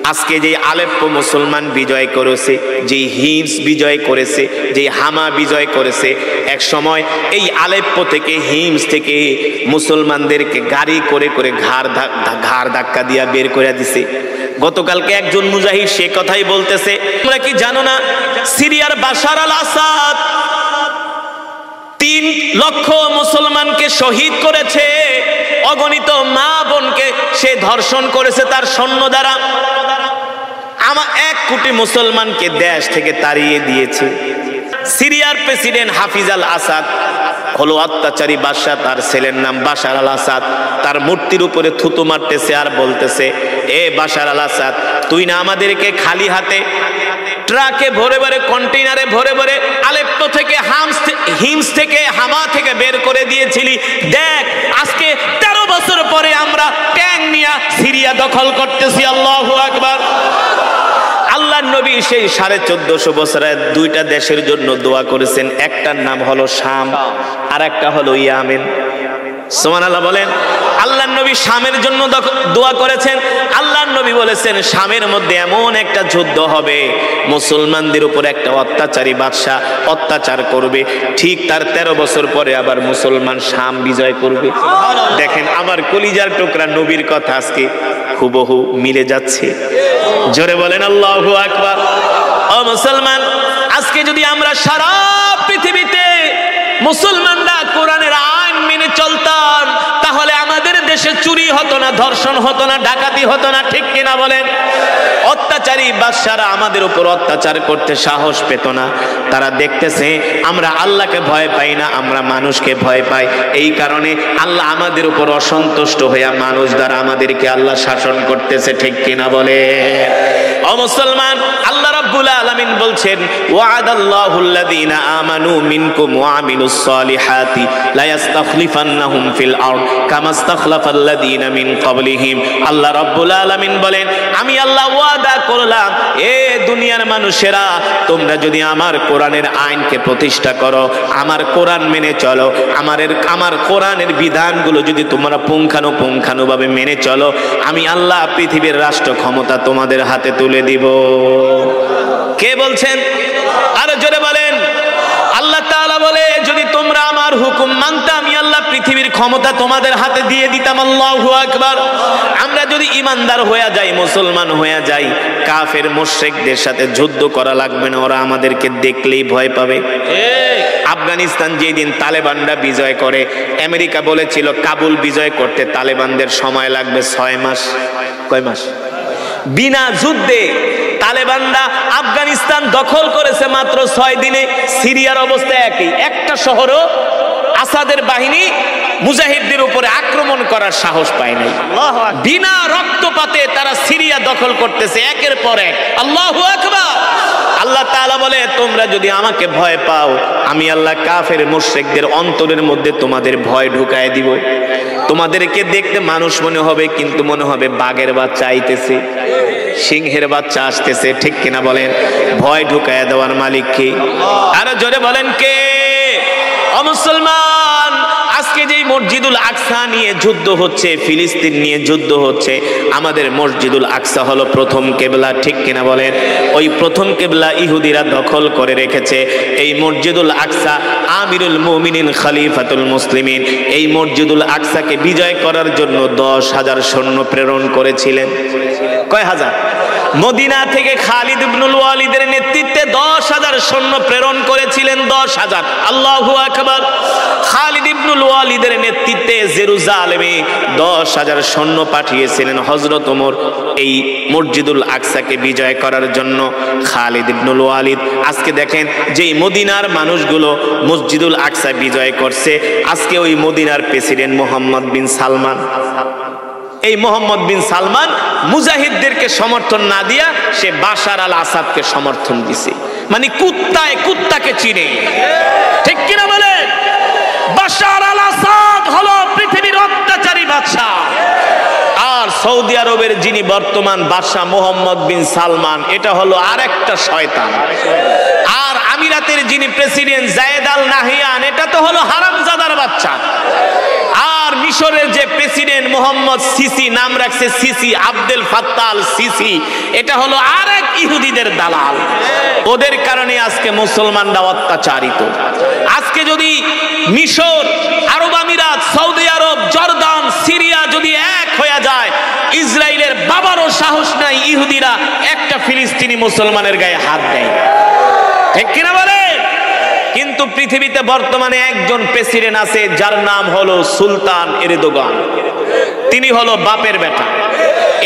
আজকে যে আলেপ্পো মুসলমান বিজয় করেছে, যে হিমস বিজয় করেছে, যে হামা বিজয় করেছে, এক সময় এই আলেপ্পো থেকে হিমস থেকে মুসলমানদেরকে গাড়ি করে করে ঘাড় ধাক্কা দিয়া বের করে দিছে। গতকালকে একজন মুজাহিদ সে কথাই বলতেছে, তোমরা কি জানো না সিরিয়ার বাশার আল আসাদ 3 লক্ষ মুসলমানকে শহীদ করেছে, অগণিত মা বোনকে সে ধর্ষণ করেছে তার সৈন্য দ্বারা। 1 কোটি মুসলমানকে দেশ থেকে তাড়িয়ে দিয়েছে। সিরিয়ার প্রেসিডেন্ট হাফিজ আল আসাদ হলো অত্যাচারী বাদশা, তার ছেলের নাম বাশার আল আসাদ। তার মূর্তির উপরে থুতু মারতেছে আর বলতেছে, এ বাশার আল আসাদ, তুই না আমাদেরকে খালি হাতে ট্রাকে ভরে ভরে কন্টেইনারে ভরে ভরে আলেপ্পো থেকে হিমস থেকে হামা থেকে বের করে দিয়েছিলি, দেখ আজকে 13 বছর পরে আমরা ট্যাঙ্ক নিয়ে সিরিয়া দখল করতেছি। আল্লাহু আকবার। আল্লাহর নবী সেই 1450 বছরে 2টা দেশের জন্য দোয়া করেছেন, একটার নাম হলো শাম আর একটা হলো ইয়ামেন। সুবহানাল্লাহ বলেন। আল্লাহর নবী শামের জন্য দোয়া করেছেন। আল্লাহর নবী বলেছেন শামের মধ্যে এমন একটা যুদ্ধ হবে, মুসলমানদের উপর একটা অত্যাচারী বাদশা অত্যাচার করবে, ঠিক তার 13 বছর পরে আবার মুসলমান শাম বিজয় করবে। দেখেন আমার কলিজার টুকরা নবীর কথা আজকে হুবহু মিলে যাচ্ছে। জোরে বলেন আল্লাহু আকবার। ও মুসলমান, আজকে যদি আমরা সারা পৃথিবীতে মুসলমানরা কোরআনের আইন মেনে চলতাম, তাহলে আমাদের দেশে চুরি হতো না, ধর্ষণ হতো না, ডাকাতি হতো না, ঠিক কিনা বলেন? অত্যাচারী বাদশারা আমাদের উপর অত্যাচার করতে সাহস পেত না। তারা দেখতেছে আমরা আল্লাহকে ভয় পাই না, আমরা মানুষকে ভয় পাই। এই কারণে আল্লাহ আমাদের উপর অসন্তুষ্ট হইয়া মানুষ দ্বারা আমাদেরকে আল্লাহ শাসন করতেছে, ঠিক কিনা বলে? ও মুসলমান, আল্লাহ রাব্বুল আলামিন বলছেন, ওয়াদাল্লাহুল্লাযীনা আমানু মিনকুম ওয়া আমিলুস সালিহাতি লা ইস্তাখলিফান্নাহুম ফিল আরদ কামা ইস্তাখলাফাল্লাযীনা মিন ক্বাবলিহিম। আল্লাহ রাব্বুল আলামিন বলেন, আমি আল্লাহ ওয়াদা করলাম, এ দুনিয়ার মানুষেরা, তোমরা যদি আমার কোরআনের আইনকে প্রতিষ্ঠা করো, আমার কোরআন মেনে চলো, আমার কোরআনের বিধানগুলো যদি তোমরা পুঙ্খানুপুঙ্খানুভাবে মেনে চলো, আমি আল্লাহ পৃথিবীর রাষ্ট্র ক্ষমতা তোমাদের হাতে তুলে দিব। কে বলছেন? আরো জোরে বলেন। আল্লাহ তাআলা বলে, যদি তোমরা আমার হুকুম মানতে, আমি আল্লাহ পৃথিবীর ক্ষমতা তোমাদের হাতে দিয়ে দিতাম। আল্লাহু আকবার। আমরা যদি ইমানদার হয়ে যাই, মুসলমান হয়ে যাই, কাফের মুশরিকদের সাথে যুদ্ধ করা লাগবে না, ওরা আমাদেরকে দেখলেই ভয় পাবে। আফগানিস্তান যেদিন তালেবানরা বিজয় করে, আমেরিকা বলেছিল কাবুল বিজয় করতে তালেবানদের সময় লাগবে 6 মাস। কয় মাস? বিনা যুদ্ধে তালেবানরা আফগানিস্তান দখল করেছে মাত্র 6 দিনে। সিরিয়ার অবস্থা একই, একটা শহরও আসাদের বাহিনী মুজাহিদদের উপরে আক্রমণ করার সাহস পায় নাই। বিনা রক্তপাতে তারা সিরিয়া দখল করতেছে একের পর এক। আল্লাহু আকবার। আল্লাহ তাআলা বলে, তোমরা যদি আমাকে ভয় পাও, আমি আল্লাহ কাফের মুশরিকদের অন্তরের মধ্যে তোমাদের ভয় ঢুকায় দিব। তোমাদেরকে দেখতে মানুষ মনে হবে, কিন্তু মনে হবে বাঘের বাচ্চা আইতেছে, সিংহের বাচ্চা আসতেছে, ঠিক কিনা বলেন? ভয় ঢুকায় দেওয়ার মালিক কে? আরো জোরে বলেন কে? ও মুসলমান, আজকে যেই মসজিদুল আকসা নিয়ে যুদ্ধ হচ্ছে, ফিলিস্তিন নিয়ে যুদ্ধ হচ্ছে, আমাদের মসজিদুল আকসা হলো প্রথম কিবলা, ঠিক কিনা বলেন? ওই প্রথম কিবলা ইহুদিরা দখল করে রেখেছে। এই মসজিদুল আকসা আমিরুল মুমিনিন খলিফাতুল মুসলিমিন এই মসজিদুল আকসাকে বিজয় করার জন্য 10,000 সৈন্য প্রেরণ করেছিলেন। কয় হাজার? মদিনা থেকে খালিদ ইবনুল ওয়ালিদের নেতৃত্বে 10,000 সৈন্য প্রেরণ করেছিলেন। 10,000। আল্লাহু আকবার। খালিদ ইবনুল ওয়ালিদের নেতৃত্বে জেরুজালেমে 10,000 সৈন্য পাঠিয়েছিলেন হযরত ওমর এই মসজিদুল আকসাকে বিজয় করার জন্য। খালিদ ইবনুল ওয়ালিদ, আজকে দেখেন যেই মদিনার মানুষগুলো মসজিদুল আকসা বিজয় করছে, আজকে ওই মদিনার প্রেসিডেন্ট মোহাম্মদ বিন সালমান, এই মোহাম্মদ বিন সালমান মুজাহিদদেরকে সমর্থন না দিয়া সে বাশার আল আসাদকে সমর্থন দিছে। মানে কুত্তায় কুত্তাকে চিনে, ঠিক কিনা বলে? বাশার আল আসাদ হলো পৃথিবীর অত্যাচারী বাদশা, আর সৌদি আরবের যিনি বর্তমান বাদশা মোহাম্মদ বিন সালমান, এটা হলো আরেকটা শয়তান। আর আমিরাতের যিনি প্রেসিডেন্ট জায়েদ আল নাহিয়ান, এটা তো হলো হারামজাদার বাচ্চা। আর মিশরের যে প্রেসিডেন্ট মোহাম্মদ সিসি, নাম রাখছে CC, Abdul Fattah al CC, এটা হলো আরেক ইহুদিদের দালাল। ওদের কারণে আজকে মুসলমানরা অত্যাচারিত। আজকে যদি মিশর, আরব আমিরাত, সৌদি আরব, জর্দান, সিরিয়া যদি এক হয়ে যায়, ইসরায়েলের বাবারও সাহস নাই ইহুদিরা একটা ফিলিস্তিনি মুসলমানের গায়ে হাত দেয়, ঠিক কিনা বলে? কিন্তু পৃথিবীতে বর্তমানে একজন প্রেসিডেন্ট আছে যার নাম হলো সুলতান এরদোগান। তিনি হলো বাপের বেটা।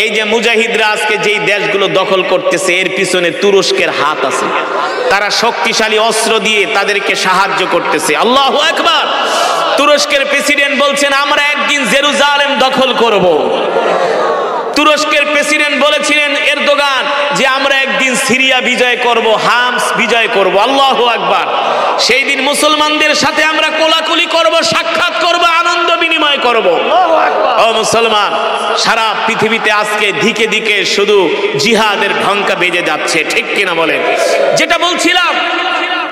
এই যে মুজাহিদরা আজকে যেই দেশগুলো দখল করতেছে, এর পিছনে তুরস্কের হাত আছে। তারা শক্তিশালী অস্ত্র দিয়ে তাদেরকে সাহায্য করতেছে। আল্লাহু আকবার। তুরস্কের প্রেসিডেন্ট বলছেন আমরা একদিন জেরুজালেম দখল করব। তুরস্কের প্রেসিডেন্ট বলেছিলেন এরদোগান যে আমরা একদিন সিরিয়া বিজয় করব, হামস বিজয় করব। আল্লাহু আকবার। সেই দিন মুসলমানদের সাথে আমরা কোলাকুলি করব, সাক্ষাৎ করব, আনন্দ বিনিময় করব। ও মুসলমান, সারা পৃথিবীতে আজকে দিকে দিকে শুধু জিহাদের ঢঙ্কা বেজে যাচ্ছে, ঠিক কিনা বলেন? যেটা বলছিলাম,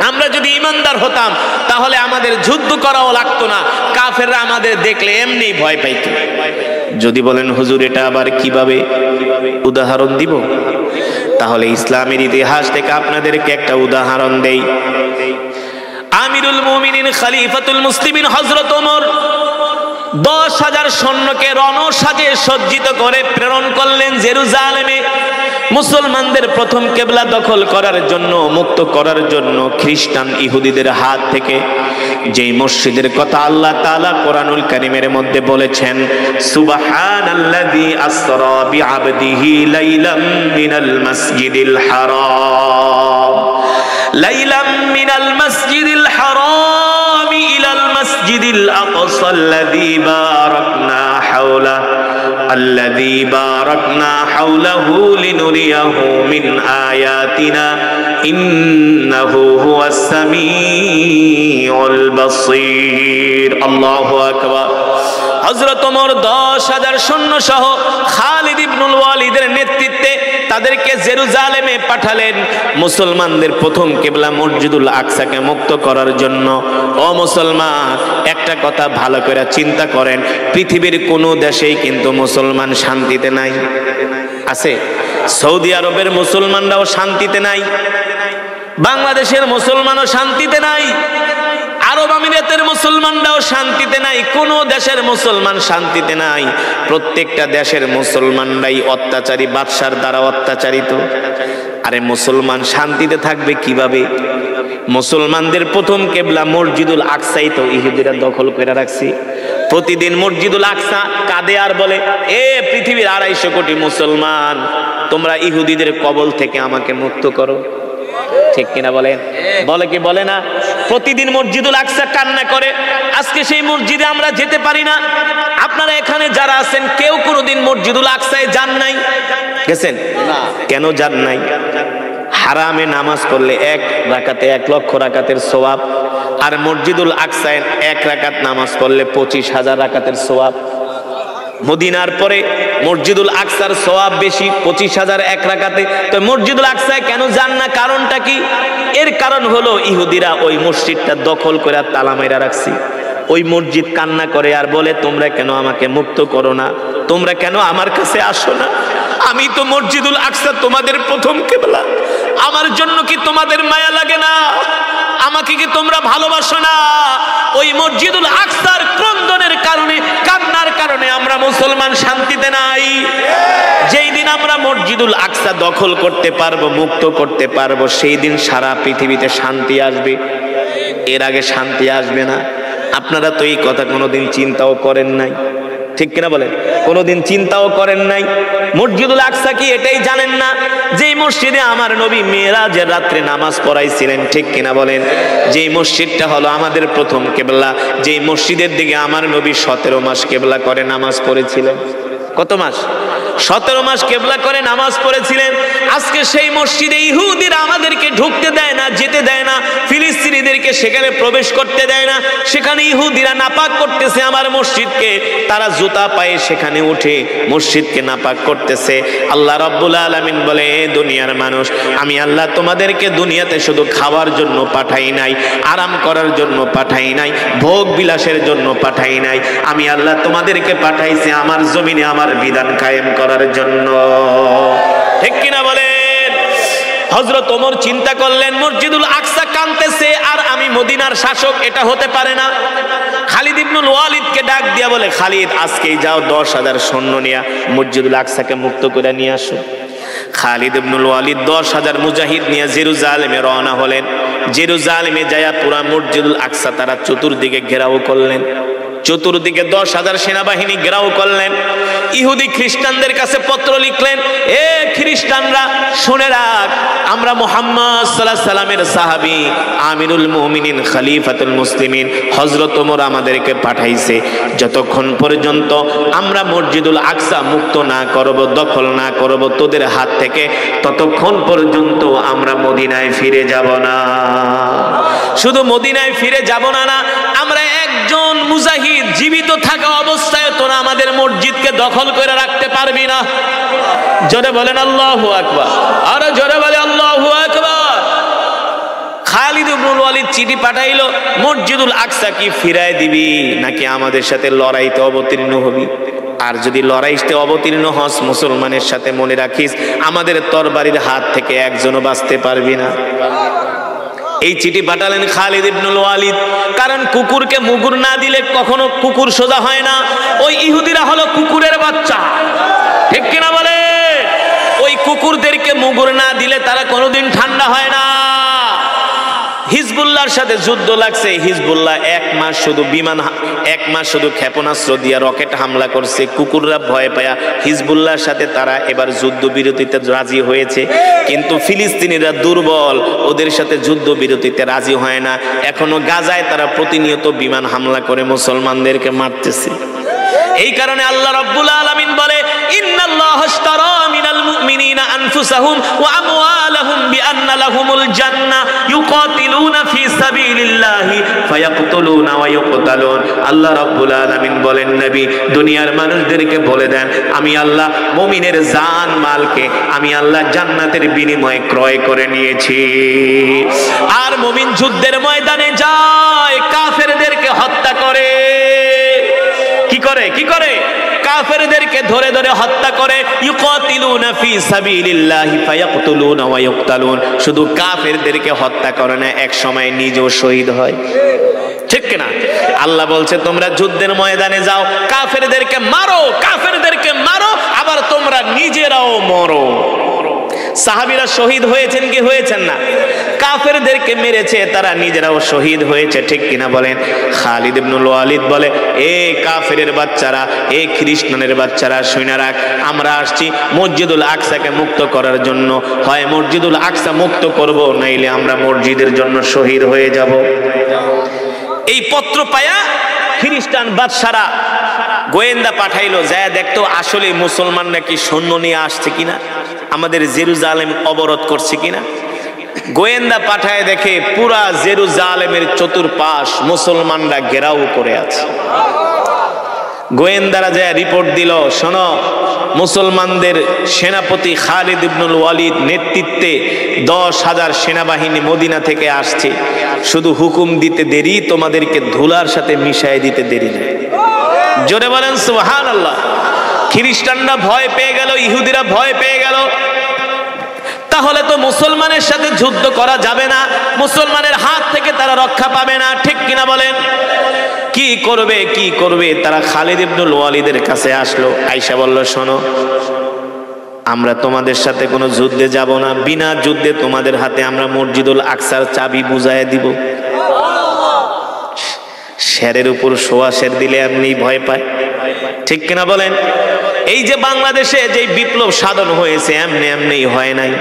আমরা যদি ইমানদার হতাম তাহলে আমাদের যুদ্ধ করাও লাগতো না, কাফেররা আমাদের দেখলে এমনি ভয় পাইত। যদি বলেন হুজুর এটা আবার কিভাবে, উদাহরণ দিব? তাহলে ইসলামের ইতিহাস থেকে আপনাদেরকে একটা উদাহরণ দেই। আমিরুল মুমিনিন খলিফাতুল মুসলিমিন হযরত ওমর 10,000 সৈন্যকে রণসাজে সজ্জিত করে প্রেরণ করলেন জেরুজালেমে, মুসলমানদের প্রথম কেবলা দখল করার জন্য, মুক্ত করার জন্য খ্রিস্টান ইহুদিদের হাত থেকে। যেই মসজিদের কথা আল্লাহ তাআলা কোরআনুল কারীমের মধ্যে বলেছেন, সুবহানাল্লাযী আসরা বিআবদিহি লাইলাম মিনাল মাসজিদিল হারাম, লাইলাম মিনাল মাসজিদিল হারাম ইলাল মাসজিদিল আকসা আল্লাযী বারাকনা হাওলাহু الذي باركنا حوله لنريه من آياتنا إنه هو السميع البصير الله أكبر হযরত ওমর 10,000 সৈন্য সহ খালিদ ইবনুল ওয়ালিদের নেতৃত্বে তাদেরকে জেরুজালেমে পাঠালেন মুসলমানদের প্রথম কিবলা মসজিদুল আকসাকে মুক্ত করার জন্য। ও মুসলমান, একটা কথা ভালো করে চিন্তা করেন, পৃথিবীর কোনো দেশেই কিন্তু মুসলমান শান্তিতে নাই। আছে? সৌদি আরবের মুসলমানরাও শান্তিতে নাই, বাংলাদেশের মুসলমানও শান্তিতে নাই, আরব আমিরাতের মুসলমানরাও শান্তিতে নাই, কোন দেশের মুসলমান শান্তিতে নাই। প্রত্যেকটা দেশের মুসলমানরাই অত্যাচারী, বাদশার দ্বারা অত্যাচারিত। আরে মুসলমান শান্তিতে থাকবে কিভাবে? মুসলমানদের প্রথম কেবলা মসজিদুল আকসাই তো ইহুদিরা দখল করে রাখছে। প্রতিদিন মসজিদুল আকসা কাঁদে আর বলে, এ পৃথিবীর 250 কোটি মুসলমান, তোমরা ইহুদিদের কবল থেকে আমাকে মুক্ত করো, ঠিক কিনা বলেন? বলে কি বলে না? প্রতিদিন মসজিদুল আকসা কান্না করে। আজকে সেই মসজিদে আমরা যেতে পারি না। আপনারা এখানে যারা আছেন কেউ কোনোদিন মসজিদুল আকসায় যান নাই? গেছেন? কেন যান নাই? হারামে নামাজ পড়লে 1 রাকাতে 1 লক্ষ রাকাতের সওয়াব, আর মসজিদুল আকসায় 1 রাকাত নামাজ পড়লে 25,000 রাকাতের সওয়াব। মদিনার পরে মসজিদুল আকসার সওয়াব বেশি, 25,000 1 রাকাতে। তো মসজিদুল আকসায় কেন যান না? কারণটা কি? এর কারণ হলো ইহুদিরা ওই মসজিদটা দখল করে তালা মেরা রাখছে। ওই মসজিদ কান্না করে আর বলে, তোমরা কেন আমাকে মুক্ত করো না? তোমরা কেন আমার কাছে আসো না? আমি তো মসজিদুল আকসা তোমাদের প্রথম কিবলা, আমার জন্য কি তোমাদের মায়া লাগে না? আমাকে কি তোমরা ভালোবাসো না? ওই মসজিদুল আকসার ক্রন্দনের কারণে, কান্নার কারণে আমরা মুসলমান শান্তিতে নাই। যেই দিন আমরা মসজিদুল আকসা দখল করতে পারবো, মুক্ত করতে পারবো, সেই দিন সারা পৃথিবীতে শান্তি আসবে। এর আগে শান্তি আসবে না। আপনারা তো এই কথা কোনোদিন চিন্তাও করেন নাই, ঠিক কিনা বলেন? কোনোদিন চিন্তাও করেন নাই। মসজিদুল আকসা কি এটাই জানেন না যেই মসজিদে আমার নবী মেরাজের রাত্রে নামাজ পড়াইছিলেন, ঠিক কিনা বলেন? যেই মসজিদটা হলো আমাদের প্রথম কিবলা, যেই মসজিদের দিকে আমার নবী 17 মাস কিবলা করে নামাজ পড়েছিলেন। কত মাস? 17 মাস কেবলা করে নামাজ পড়েছিলেন। আজকে সেই মসজিদে ইহুদিরা আমাদেরকে ঢুকতে দেয় না, যেতে দেয় না। ফিলিস্তিনিদেরকে সেখানে প্রবেশ করতে দেয় না। সেখানে ইহুদিরা নাপাক করতেছে আমার মসজিদকে। তারা জুতা পায়ে সেখানে উঠে মসজিদকে নাপাক করতেছে। আল্লাহ রাব্বুল আলামিন বলে, দুনিয়ার মানুষ, আমি আল্লাহ তোমাদেরকে দুনিয়াতে শুধু খাওয়ার জন্য পাঠাই নাই, আরাম করার জন্য পাঠাই নাই, ভোগ বিলাসের জন্য পাঠাই নাই। আমি আল্লাহ তোমাদেরকে পাঠাইছি আমার জমিনে আমার বিধান কায়েম করার জন্য। ঠিক কিনা বলেন? হযরত ওমর চিন্তা করলেন, মসজিদুল আকসা কাঁদতেছে আর আমি মদিনার শাসক, এটা হতে পারে না। খালিদ ইবনুল ওয়ালিদকে ডাক দিয়া বলে, খালিদ, আজকেই যাও 10,000 সৈন্য নিয়ে মসজিদুল আকসাকে মুক্ত করে নিয়ে আসো। খালিদ ইবনুল ওয়ালিদ 10,000 মুজাহিদ নিয়ে জেরুজালেমে রওনা হলেন। জেরুজালেমে যায়া পুরা মসজিদুল আকসা তারা চতুর্দিকে ঘেরাও করলেন। চতুর্দিকে 10,000 সেনাবাহিনী ঘেরাও করলেন। ইহুদি খ্রিস্টানদের কাছে পত্র লিখলেন, এ খ্রিস্টানরা শুনে রাখ, আমরা মুহাম্মদ সাল্লাল্লাহু আলাইহি সাল্লামের সাহাবী আমিরুল মুমিনিন খলিফাতুল মুসলিমিন হযরত ওমর আমাদেরকে পাঠাইছে, যতক্ষণ পর্যন্ত আমরা মসজিদুল আকসা মুক্ত না করব, দখল না করব তোদের হাত থেকে, ততক্ষণ পর্যন্ত আমরা মদিনায় ফিরে যাব না। শুধু মদিনায় ফিরে যাব না, আমরা একজন মুজাহিদ জীবিত থাকা অবস্থায় তোরা আমাদের মসজিদকে দখল করে রাখতে পারবি না। জোরে বলেন আল্লাহু আকবার, আরো জোরে বলে আল্লাহু আকবার। খালিদ ইবনুল ওয়ালিদ চিঠি পাঠাইলো, মসজিদুল আকসা কি ফিরায় দিবি নাকি আমাদের সাথে লড়াইতে অবতীর্ণ হবি? আর যদি লড়াইতে অবতীর্ণ হস মুসলমানের সাথে, মনে রাখিস আমাদের তরবারির হাত থেকে একজনও বাঁচতে পারবি না। এই চিঠি পাঠালেন খালিদ ইবনুল ওয়ালিদ, কারণ কুকুরকে মুগুর না দিলে কখনো কুকুর সোজা হয় না। ওই ইহুদিরা হলো কুকুরের বাচ্চা, ঠিক কিনা বলে? ওই কুকুরদেরকে মুগুর না দিলে তারা কোনোদিন ঠান্ডা হয় না। হিজবুল্লাহর সাথে যুদ্ধ লাগছে। হিজবুল্লাহ 1 মাস শুধু ক্ষেপণাস্ত্র দিয়া রকেট হামলা করছে। কুকুররা ভয় পায়া হিজবুল্লাহর সাথে তারা এবার যুদ্ধবিরতিতে রাজি হয়েছে, কিন্তু ফিলিস্তিনিরা দুর্বল, ওদের সাথে যুদ্ধবিরতিতে রাজি হয় না। এখনো গাজায় তারা প্রতিনিয়ত বিমান হামলা করে মুসলমানদেরকে মারতেছে। এই কারণে আল্লাহ রাব্বুল আলামিন বলে, ইন্নাল্লাহা আশতারা মিনাল মুমিনিনা আনফুসাহুম ওয়া আমওয়ালাহুম বিআন্না লাহুমুল জান্নাহ ইউকাতিলুনা ফি সাবিলিল্লাহি ফায়াকতুলুনা ওয়া ইউকতালুন। আল্লাহ রাব্বুল আলামিন বলেন, নবী, দুনিয়ার মানুষদেরকে বলে দেন, আমি আল্লাহ মুমিনের জান মালকে আমি আল্লাহ জান্নাতের বিনিময়ে ক্রয় করে নিয়েছি। আর মুমিন যুদ্ধের ময়দানে যায়, কাফেরদেরকে হত্যা করে। কি করে? কাফেরদেরকে ধরে ধরে হত্যা করে। ইউকাতিলুনা ফি সাবিলিল্লাহি ফায়াকতুলুনা ওয়া ইউকতালুন। শুধু কাফেরদেরকে হত্যা করে না, এক সময় নিজেও শহীদ হয়, ঠিক কিনা? আল্লাহ বলছে, তোমরা যুদ্ধের ময়দানে যাও, কাফেরদেরকে মারো, আবার তোমরা নিজেরাও মরো। সাহাবীরা শহীদ হয়েছেন কি হয়েছেন না? কাফেরদেরকে মেরেছে, তারা নিজেরাও শহীদ হয়েছে, ঠিক কিনা বলেন? খালিদ ইবনুল ওয়ালিদ বলে, এ কাফেরের বাচ্চারা, এ খ্রিস্টানের বাচ্চারা, শুনে রাখ, আমরা আসছি মসজিদুল আকসাকে মুক্ত করার জন্য। হয় মসজিদুল আকসা মুক্ত করব, নাইলে আমরা মসজিদের জন্য শহীদ হয়ে যাব। এই পত্র পায়া খ্রিস্টান বাদশারা গোয়েন্দা পাঠাইলো, যায় দেখতো আসলে মুসলমানরা কি সৈন্য নিয়ে আসছে কিনা, আমাদের জেরুজালেম অবরোধ করছে কিনা। গোয়েন্দা পাঠায় দেখে পুরা জেরুজালেমের চতুর্পাশ মুসলমানরা ঘেরাও করে আছে। গোয়েন্দারা যায় রিপোর্ট দিল, শোনো, মুসলমানদের সেনাপতি খালিদ ইবনুল ওয়ালিদ নেতৃত্বে 10,000 সেনাবাহিনী মদিনা থেকে আসছে। শুধু হুকুম দিতে দেরি, তোমাদেরকে ধুলার সাথে মিশাই দিতে দেরি নেই। জোরে বলেন সুবহানাল্লাহ। খ্রিস্টানরা ভয় পেয়ে গেল, ইহুদিরা ভয় পেয়ে গেল। তাহলে তো মুসলমানের সাথে যুদ্ধ করা যাবে না, মুসলমানের হাত থেকে তারা রক্ষা পাবে না, ঠিক কিনা বলেন? কি করবে? তারা খালিদ ইবনুল ওয়ালিদের কাছে আসলো, আয়েশা বলল, শোনো, আমরা তোমাদের সাথে কোনো যুদ্ধে যাব না, বিনা যুদ্ধে তোমাদের হাতে আমরা মসজিদুল আকসার চাবি বুঝাইয়া দিব। শেরের উপর শোয়া শের দিলে এমনি ভয় পায়, ঠিক কিনা বলেন? এই যে বাংলাদেশে যে বিপ্লব সাধন হয়েছে, এমনি হয় নাই।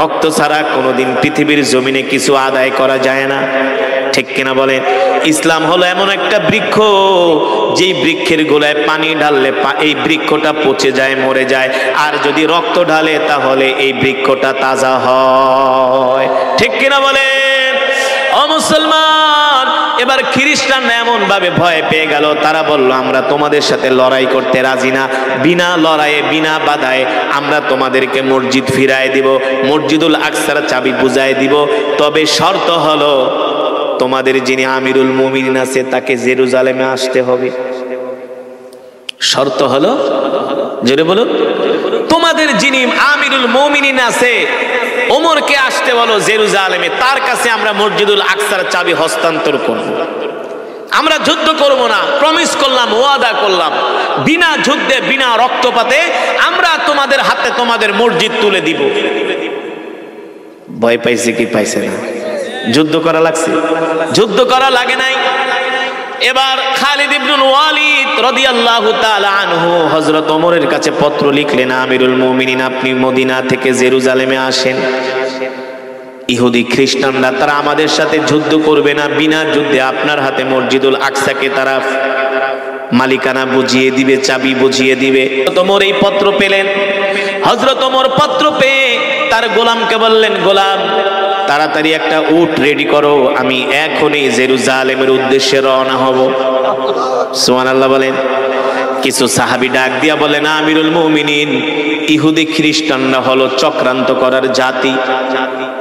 রক্ত ছাড়া কোনোদিন পৃথিবীর জমিনে কিছু আদায় করা যায় না। ঠিক কিনা বলেন? ইসলাম হলো এমন একটা বৃক্ষ, যেই বৃক্ষের গোড়ায় পানি ঢাললে এই বৃক্ষটা পচে যায়, মরে যায়, আর যদি রক্ত ঢালে তাহলে এই বৃক্ষটা তাজা হয়। ঠিক কিনা বলেন? ও মুসলমান, এবার খ্রিস্টানরা এমন ভাবে ভয় পেয়ে গেল, তারা বলল আমরা তোমাদের সাথে লড়াই করতে রাজি না, বিনা লড়াইয়ে বিনা বাধায় আমরা তোমাদেরকে মসজিদ ফিরায় দিব, মসজিদুল আকসার চাবি বুঝায় দিব, তবে শর্ত হলো তোমাদের যিনি আমিরুল মুমিনিন আছে তাকে জেরুজালেমে আসতে হবে। শর্ত হলো, জোরে বলুন, তোমাদের যিনি আমিরুল মুমিনিন আছে ওমরকে আসতে বলো জেরুজালেমে, তার কাছে আমরা মসজিদুল আকসার চাবি হস্তান্তর করব। আমরা যুদ্ধ করব না, প্রমিস করলাম, ওয়াদা করলাম, বিনা যুদ্ধে বিনা রক্তপাতে আমরা তোমাদের হাতে তোমাদের মসজিদ তুলে দিব। ভয় পাইছে কি পাইছে না? যুদ্ধ করা লাগছে? যুদ্ধ করা লাগে নাই। এবার খালিদ ইবনুল ওয়ালিদ রাদিয়াল্লাহু তাআলা আনহু হযরত ওমরের কাছে পত্র লিখলেন, আমিরুল মুমিনিন আপনি মদিনা থেকে জেরুজালেমে আসেন। ইহুদি খ্রিস্টানরা তারা আমাদের সাথে যুদ্ধ করবে না, বিনা যুদ্ধে আপনার হাতে মসজিদুল আকসাকে তারা মালিকানা বুঝিয়ে দিবে, চাবি বুঝিয়ে দিবে। ওমর এই পত্র পেলেন। হযরত ওমর পত্র পেয়ে তার গোলামকে বললেন, গোলাম তাড়াতাড়ি একটা উট রেডি করো, আমি এখনই জেরুজালেমের উদ্দেশ্যে রওনা হব। সুবহানাল্লাহ বলেন। কিছু সাহাবী ডাক দিয়া বলেন, আমিরুল মুমিনিন ইহুদি খ্রিস্টানরা হলো চক্রান্ত করার জাতি,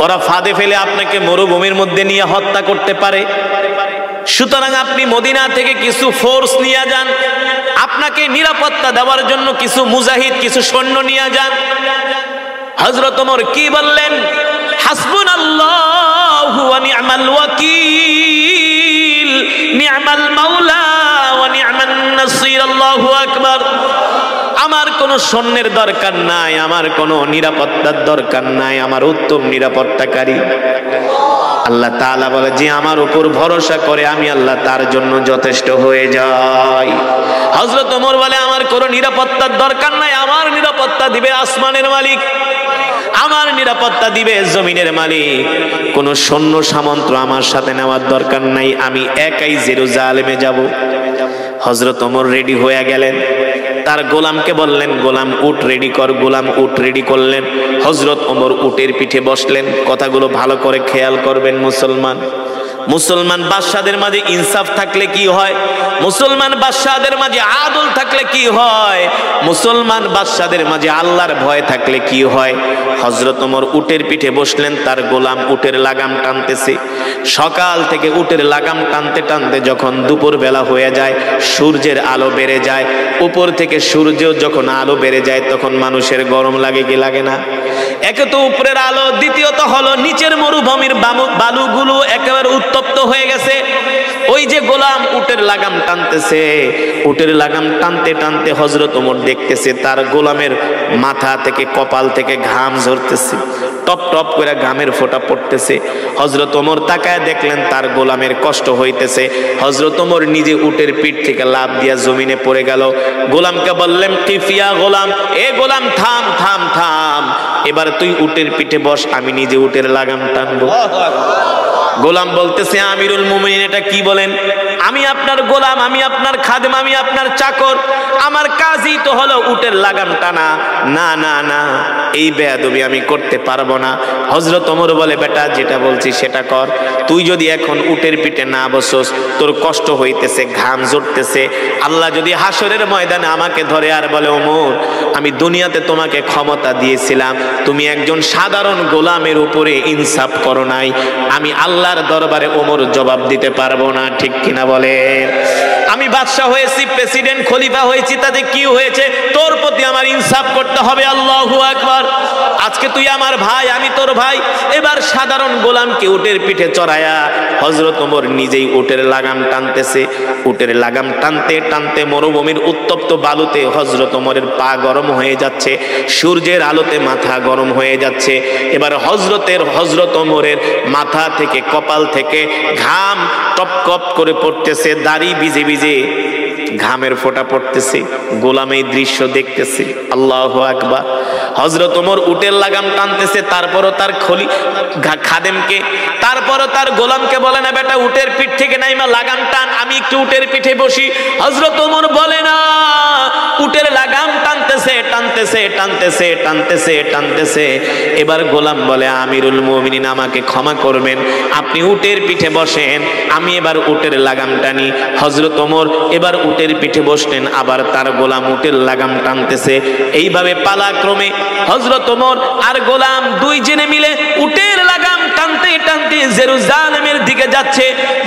ওরা ফাঁদে ফেলে আপনাকে মরুভূমির মধ্যে নিয়ে হত্যা করতে পারে, সুতরাং আপনি মদিনা থেকে কিছু ফোর্স নিয়ে যান, আপনাকে নিরাপত্তা দেওয়ার জন্য কিছু মুজাহিদ, কিছু সৈন্য নিয়ে যান। হযরত ওমর কি বললেন? হাসবুনাল্লাহু ওয়া নি'মাল ওয়াকিল, নি'মাল মাওলা ওয়া নি'মান নাসির। আল্লাহু আকবার। আমার কোনো সৈন্যের দরকার নাই, আমার কোনো নিরাপত্তার দরকার নাই, আমার উত্তম নিরাপত্তাকারী আল্লাহ তাআলা বলে, যে আমার উপর ভরসা করে আমি আল্লাহ তার জন্য যথেষ্ট হয়ে যাই। হযরত ওমর বলে, আমার কোনো নিরাপত্তার দরকার নাই, আমার নিরাপত্তা দিবে আসমানের মালিক, আমার নিরাপত্তা দিবে জমিনের মালিক, কোন সৈন্য সামন্ত আমার সাথে নেওয়ার দরকার নাই, আমি একাই জেরুজালেমে যাব। হযরত ওমর রেডি হয়ে গেলেন, তার গোলামকে বললেন, গোলাম উট রেডি কর। গোলাম উট রেডি করলেন। হযরত ওমর উটের পিঠে বসলেন। কথাগুলো ভালো করে খেয়াল করবেন মুসলমান বাদশাদের মাঝে ইনসাফ থাকলে কি হয়, মুসলমান বাদশাদের মাঝে আদল থাকলে কি হয়, মুসলমান বাদশাদের মাঝে আল্লাহর ভয় থাকলে কি হয়। হযরত ওমর উটের পিঠে বসলেন, তার গোলাম উটের লাগাম টানতেছে। সকাল থেকে উটের লাগাম টানতে টানতে যখন দুপুর বেলা হয়ে যায়, সূর্যের আলো বেড়ে যায়, উপর থেকে সূর্য যখন আলো বেড়ে যায় তখন মানুষের গরম লাগে কি লাগে না? একে তো উপরের আলো, দ্বিতীয়ত হলো নিচের মরুভূমির বালুগুলো একেবারে উত্তপ্ত হয়ে গেছে। ওই যে গোলাম উটের লাগাম টানতেছে, উটের লাগাম টানতে টানতে হযরত ওমর দেখতেছে তার গোলামের মাথা থেকে কপাল থেকে ঘাম ঝরতেছে, টপ টপ করে ঘামের ফোঁটা পড়তেছে। হযরত ওমর তাকায় দেখলেন তার গোলামের কষ্ট হইতেছে। হযরত ওমর নিজে উটের পিঠ থেকে লাফ দিয়া জমিনে পড়ে গেল। গোলামকে বললেন, কিফিয়া গোলাম, এ গোলাম থাম থাম থাম, এবার তুই উটের পিঠে বস, আমি নিজে উটের লাগাম টানবো। গোলাম বলতেছে, আমিরুল মুমিনিন এটা কি বলেন? আমি আপনার গোলাম, আমি আপনার খাদেম, আমি আপনার চাকর, আমার কাজই তো হলো উটের লাগাম টানা। না না না, এই বেয়াদবি আমি করতে পারবো না। হযরত ওমর বলে, বেটা যেটা বলছি সেটা কর, তুই যদি এখন উটের পিঠে না বসস, তোর কষ্ট হইতেছে, ঘাম ঝরতেছে, আল্লাহ যদি হাসরের ময়দানে আমাকে ধরে আর বলে, ওমর আমি দুনিয়াতে তোমাকে ক্ষমতা দিয়েছিলাম, তুমি একজন সাধারণ গোলামের উপরে ইনসাফ করো নাই, আমি আল্লাহর দরবারে ওমর জবাব দিতে পারবো না। ঠিক কিনা বলে? আমি বাদশা হয়েছি, প্রেসিডেন্ট, খলিফা হয়েছি, তাতে কি হয়েছে? তোর প্রতি আমার ইনসাফ করতে হবে। আল্লাহু আকবার। আজকে তুই আমার ভাই, আমি তোর ভাই। এবার সাধারণ গোলামকে উটের পিঠে চড়ায়া হযরত ওমর নিজেই উটের লাগাম টানতেছে। উটের লাগাম টানতে টানতে মরুভূমির উত্তপ্ত বালুতে হযরত ওমরের পা গরম হয়ে যাচ্ছে, সূর্যের আলোতে মাথা গরম হয়ে যাচ্ছে। এবার হযরত ওমরের মাথা থেকে কপাল থেকে ঘাম টপ টপ করে পড়তেছে, দাড়ি ভিজে ভিজে ঘামের ফোঁটা পড়তেছে, গোলাম এই দৃশ্য দেখতেছে। আল্লাহু আকবার। হযরত ওমর উটের লাগাম টানতেছে, তারপরও তার খাদেমকে, তারপরও তার গোলামকে বলে না বেটা উটের পিঠ থেকে নাইমা লাগাম টান, আমি একটু উটের পিঠে বসি। হযরত ওমর বলে না, উটের লাগাম টানতেছে টানতেছে টানতেছে টানতেছে টানতেছে। এবার গোলাম বলে আমিরুল মুমিনিন আমাকে ক্ষমা করবেন, আপনি উটের পিঠে বসেন, আমি এবার উটের লাগাম টানি। হযরত ওমর এবার উটের পিঠে বসলেন, আবার তার গোলাম উটের লাগাম টানতেছে। এইভাবে পালাক্রমে হযরত ওমর আর গোলাম দুইজনে মিলে উটের লাগাম টানতে টানতে জেরুজালেমের দিকে যাচ্ছে।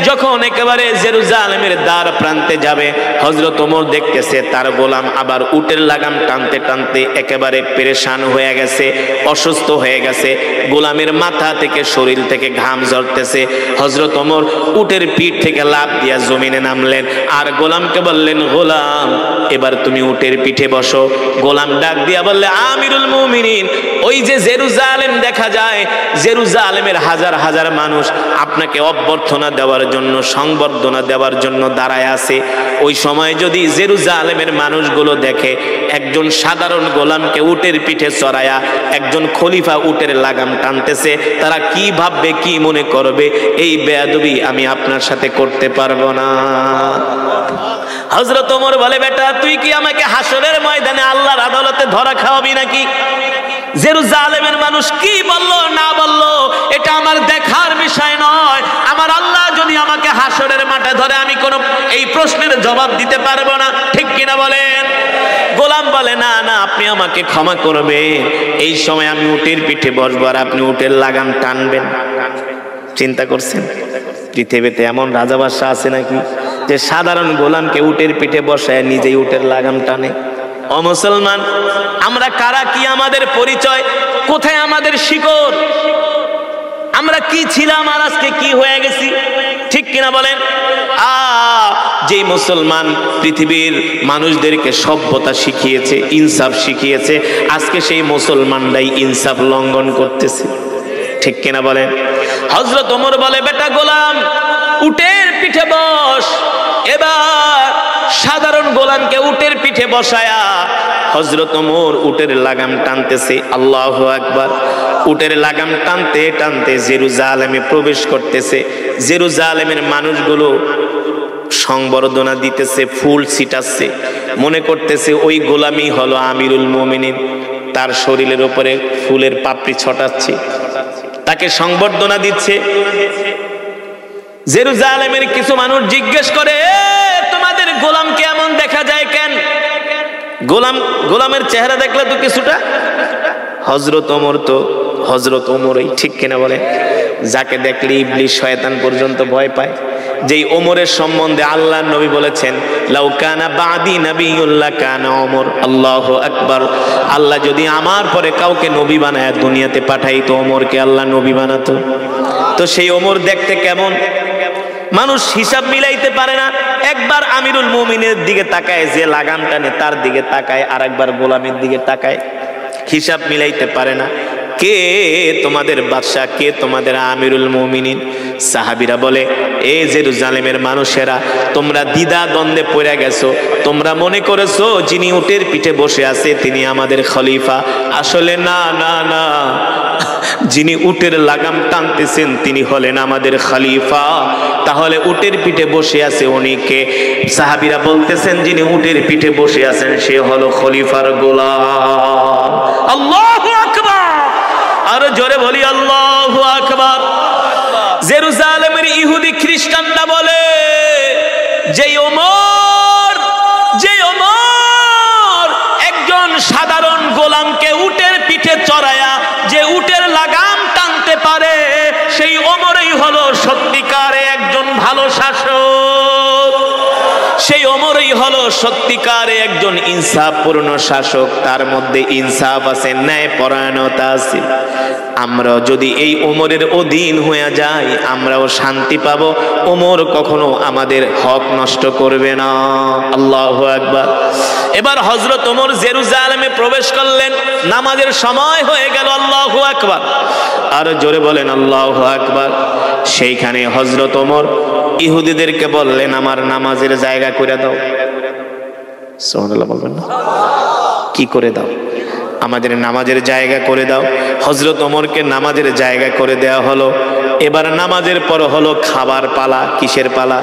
যখন একেবারে জেরুজালেমের দ্বার প্রান্তে যাবে, হযরত ওমর দেখতেছে তার গোলাম আবার উটের লাগাম টানতে টানতে একেবারে পেরেশান হয়ে গেছে, অসুস্থ হয়ে গেছে। গোলামের মাথা থেকে শরীর থেকে ঘাম ঝরতেছে। হযরত ওমর উটের পিঠ থেকে লাফ দিয়া জমিনে নামলেন, আর গোলামকে বললেন গোলাম এবার তুমি উটের পিঠে বসো। গোলাম ডাক দিয়া বললে আমিরুল মুমিনিন, ওই যে জেরুজালেম দেখা যায়, জেরুজালেমের হাজার হাজার মানুষ আপনাকে অভ্যর্থনা দেওয়ার জন্য, সংবর্ধনা দেওয়ার জন্য দাঁড়ায় আছে। ওই সময় যদি জেরুজালেমের মানুষগুলো দেখে একজন সাধারণ গোলামকে উটের পিঠে চড়ায়া একজন খলিফা উটের লাগাম টানতেছে, তারা কি ভাববে, কি মনে করবে? এই বেয়াদবি আমি আপনার সাথে করতে পারবো না। হযরত ওমর বলে বেটা তুই কি আমাকে হাসরের ময়দানে আল্লাহর আদালতে ধরা খাওয়াবি নাকি? জেরুজালেমের মানুষ কি বললো না বললো এটা আমার দেখার বিষয় নয়। আমার আল্লাহ যদি আমাকে হাসরের মাঠে ধরে আমি কোনো এই প্রশ্নের জবাব দিতে পারবো না, ঠিক কিনা বলেন? গোলাম বলে না না আপনি আমাকে ক্ষমা করবেন, এই সময় আমি উটের পিঠে বসবো আর আপনি উটের লাগাম টানবেন। চিন্তা করছেন পৃথিবীতে এমন রাজা বাদশা আছে নাকি যে সাধারণ গোলামকে উটের পিঠে বসায় নিজেই উটের লাগাম টানে? ও মুসলমান, আমরা কারা, কি আমাদের পরিচয়, কোথায় আমাদের শিকড়, আমরা কি ছিলাম আর আজকে কি হয়ে গেছি, ঠিক কিনা বলেন? যে মুসলমান পৃথিবীর মানুষদেরকে সভ্যতা শিখিয়েছে, ইনসাফ শিখিয়েছে, আজকে সেই মুসলমানরাই ইনসাফ লঙ্ঘন করতেছে, ঠিক কিনা বলেন? হযরত ওমর বলে বেটা গোলাম উটের পিঠে বস। এবার সাধারণ গোলামকে উটের পিঠে বসায়া হযরত ওমর উটের লাগাম টানতেছে। আল্লাহু আকবার। উটের লাগাম টানতে টানতে জেরুজালেমে প্রবেশ করতেছে। জেরুজালেমের মানুষগুলো সংবর্ধনা দিতেছে, ফুল ছিটাচ্ছে, মনে করতেছে ওই গোলামই হলো আমিরুল মুমিনিন, তার শরীরের উপরে ফুলের পাপড়ি ছটাচ্ছে, তাকে সংবর্ধনা দিচ্ছে। জেরুজালেমের কিছু মানুষ জিজ্ঞেস করে তোমাদের গোলাম কেমন দেখা যায় কেন? গোলামের চেহারা দেখলে তো কিছুটা হযরত ওমর, তো হযরত ওমরই, ঠিক কিনা বলে? যাকে দেখলে ইবলিস শয়তান পর্যন্ত ভয় পায়। যেই ওমরের সম্বন্ধে আল্লাহর নবী বলেছেন লাউ কানা বাদি নাবিয়্যুল্লাহ কানা ওমর। আল্লাহু আকবার। আল্লাহ যদি আমার পরে কাউকে নবী বানায় দুনিয়াতে পাঠাইতো, ওমরকে আল্লাহ নবী বানাতো। তো সেই ওমর দেখতে কেমন মানুষ হিসাব মিলাইতে পারে না। একবার আমিরুল মুমিনের দিকে তাকায়, যে লাগাম টানে তার দিকে তাকায়, আর একবার গোলামের দিকে তাকায়, হিসাব মিলাইতে পারে না। কে তোমাদের বাদশা, কে তোমাদের আমিরুল মুমিনিন? সাহাবীরা বলে এ জেরুজালেমের মানুষেরা, তোমরা দ্বিধা দ্বন্দ্বে পড়ে গেছো, তোমরা মনে করেছো যিনি উটের পিঠে বসে আছে তিনি আমাদের খলিফা। আসলে না না না, যিনি উটের লাগাম টানতেছেন তিনি হলেন আমাদের খলিফা। তাহলে উটের পিঠে বসে আছে উনি কে? সাহাবীরা বলতেছেন যিনি উটের পিঠে বসে আছেন সে হলো খলিফার গোলাম। আল্লাহু আকবার। আর জোরে বলি আল্লাহু আকবার। জেরুজালেমের ইহুদি খ্রিস্টানরা বলে যে ওমর একজন সাধারণ গোলামকে উটের পিঠে চড়ায়া যে উটের লাগাম টানতে পারে, সেই ওমরই হলো সত্যিকারে একজন ভালো শাসক, সেই ওমরই হলো সত্যিকারে একজন ইনসাফপূর্ণ শাসক। তার মধ্যে ইনসাফ আছে, ন্যায় পরায়ণতা আছে। আমরা যদি এই ওমরের অধীন হয়ে যাই আমরাও শান্তি পাবো। ওমর কখনো আমাদের হক নষ্ট করবে না। আল্লাহু আকবার। এবার হযরত ওমর জেরুজালেমে প্রবেশ করলেন, নামাজের সময় হয়ে গেল। আল্লাহু আকবার। আর জোরে বলেন আল্লাহু আকবার। সেইখানে হযরত ওমর ইহুদিদেরকে বললেন আমার নামাজের জায়গা করে দাও। সুবহানাল্লাহ বলবেন না? কি করে দাও? আমাদের নামাজের জায়গা করে দাও। হযরত ওমরকে নামাজের জায়গা করে দেওয়া হলো। এবার নামাজের পর হলো খাবার পালা। কিসের পালা?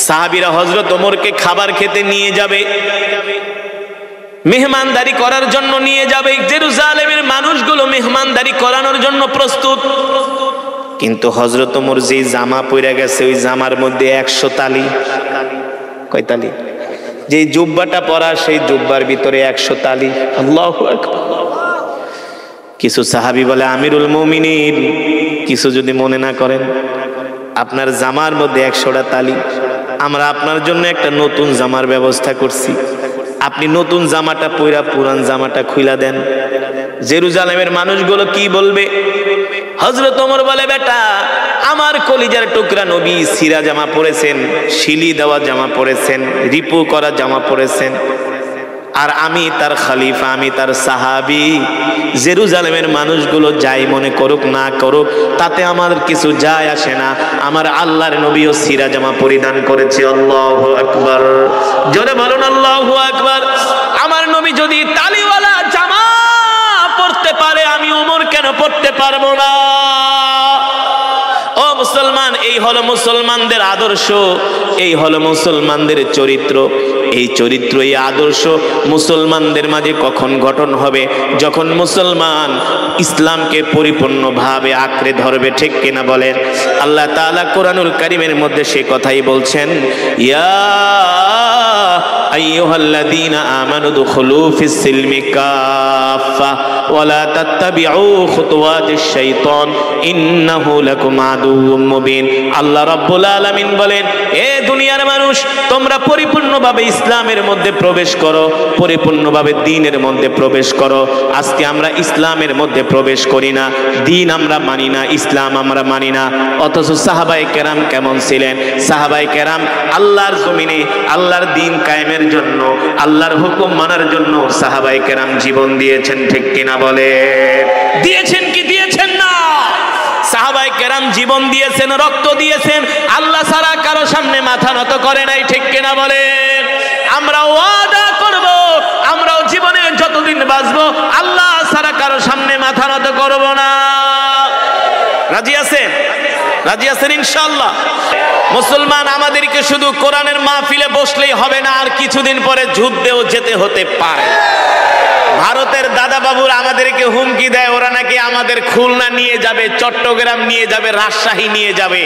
সাহাবীরা হযরত ওমরকে খাবার খেতে নিয়ে যাবে, মেহমানদারি করার জন্য নিয়ে যাবে। জেরুজালেমের মানুষগুলো মেহমানদারি করানোর জন্য প্রস্তুত। কিন্তু হযরত ওমর যে জামা পরে গেছে ওই জামার মধ্যে 100 তালি। কয় তালি? যে জুব্বাটা পরা সেই জুব্বার ভিতরে 100 তালি। আল্লাহু আকবার। কিছু সাহাবী বলে, আমিরুল মুমিনিন, কিছু যদি মনে না করেন, আপনার জামার মধ্যে 100টা তালি, আমরা আপনার জন্য একটা নতুন জামার ব্যবস্থা করছি, আপনি নতুন জামাটা পইরা পুরান জামাটা খুইলা দেন। জেরুজালেমের মানুষগুলো কি বলবে? হযরত ওমর বলে, বেটা, আমার কলিজার টুকরা নবী সিরা জামা পরেছেন, শিলি দেওয়া জামা পরেছেন, রিপু করা জামা পরেছেন, আর আমি তার খলিফা, আমি তার সাহাবী। জেরুজালেমের মানুষগুলো যাই মনে করুক না করুক তাতে আমার কিছু যায় আসে না। আমার আল্লাহর নবীও সিরা জামা পরিধান করেছে। আল্লাহু আকবার। জোরে বলুন আল্লাহু আকবার। আমার নবী যদি তালিওয়ালা জামা পরতে পারে, আমি ওমর কেন পরতে পারবো না? ও মুসলমান, এই হলো মুসলমানদের আদর্শ, এই হলো মুসলমানদের চরিত্র। এই চরিত্র, এই আদর্শ মুসলমানদের মাঝে কখন গঠন হবে? যখন মুসলমান ইসলামকে পরিপূর্ণভাবে আঁকড়ে ধরবে। ঠিক কিনা বলেন? আল্লাহ তাআলা কোরআনুল কারীমের মধ্যে সে কথাই বলছেন, ইয়া আইয়ুহাল্লাযীনা আমানু দুখুলু ফিস সিলমি কাফা ওয়া লা তাত্তাবিউ খুতুওয়াতিশ শাইতান ইন্নাহু লাকুম আদুউম মুবিন। আল্লাহ রাব্বুল আলামিন বলেন, এ দুনিয়ার মানুষ, তোমরা পরিপূর্ণভাবে ইসলামের মধ্যে প্রবেশ করো, পরিপূর্ণভাবে দ্বীনের মধ্যে প্রবেশ করো। আজকে আমরা ইসলামের মধ্যে প্রবেশ করি না, দ্বীন আমরা মানি না, ইসলাম আমরা মানি না। অথচ সাহাবায়ে কেরাম কেমন ছিলেন? সাহাবায়ে কেরাম আল্লাহর জমিনে আল্লাহর দ্বীন কায়েমের জন্য, আল্লাহর হুকুম মানার জন্য সাহাবায়ে কেরাম জীবন দিয়েছেন। ঠিক কিনা বলে? দিয়েছেন কি দিয়েছেন না? সাহাবায়ে কেরাম জীবন দিয়েছেন, রক্ত দিয়েছেন, আল্লাহ ছাড়া কারো সামনে মাথা নত করে নাই। ঠিক কিনা বলেন? আমরা ওয়াদা করব, আমরাও জীবনে যতদিন বাঁচবো আল্লাহ ছাড়া কারো সামনে মাথা নত করব না। রাজি আছেন? রাজি আছেন ইনশাআল্লাহ? মুসলমান, আমাদেরকে শুধু কোরআনের মাহফিলে বসলেই হবে না, আর কিছুদিন পরে যুদ্ধেও যেতে হতে পারে। ভারতের দাদা বাবুরা আমাদেরকে হুমকি দেয়, ওরা নাকি আমাদের খুলনা নিয়ে যাবে, চট্টগ্রাম নিয়ে যাবে, রাজশাহী নিয়ে যাবে।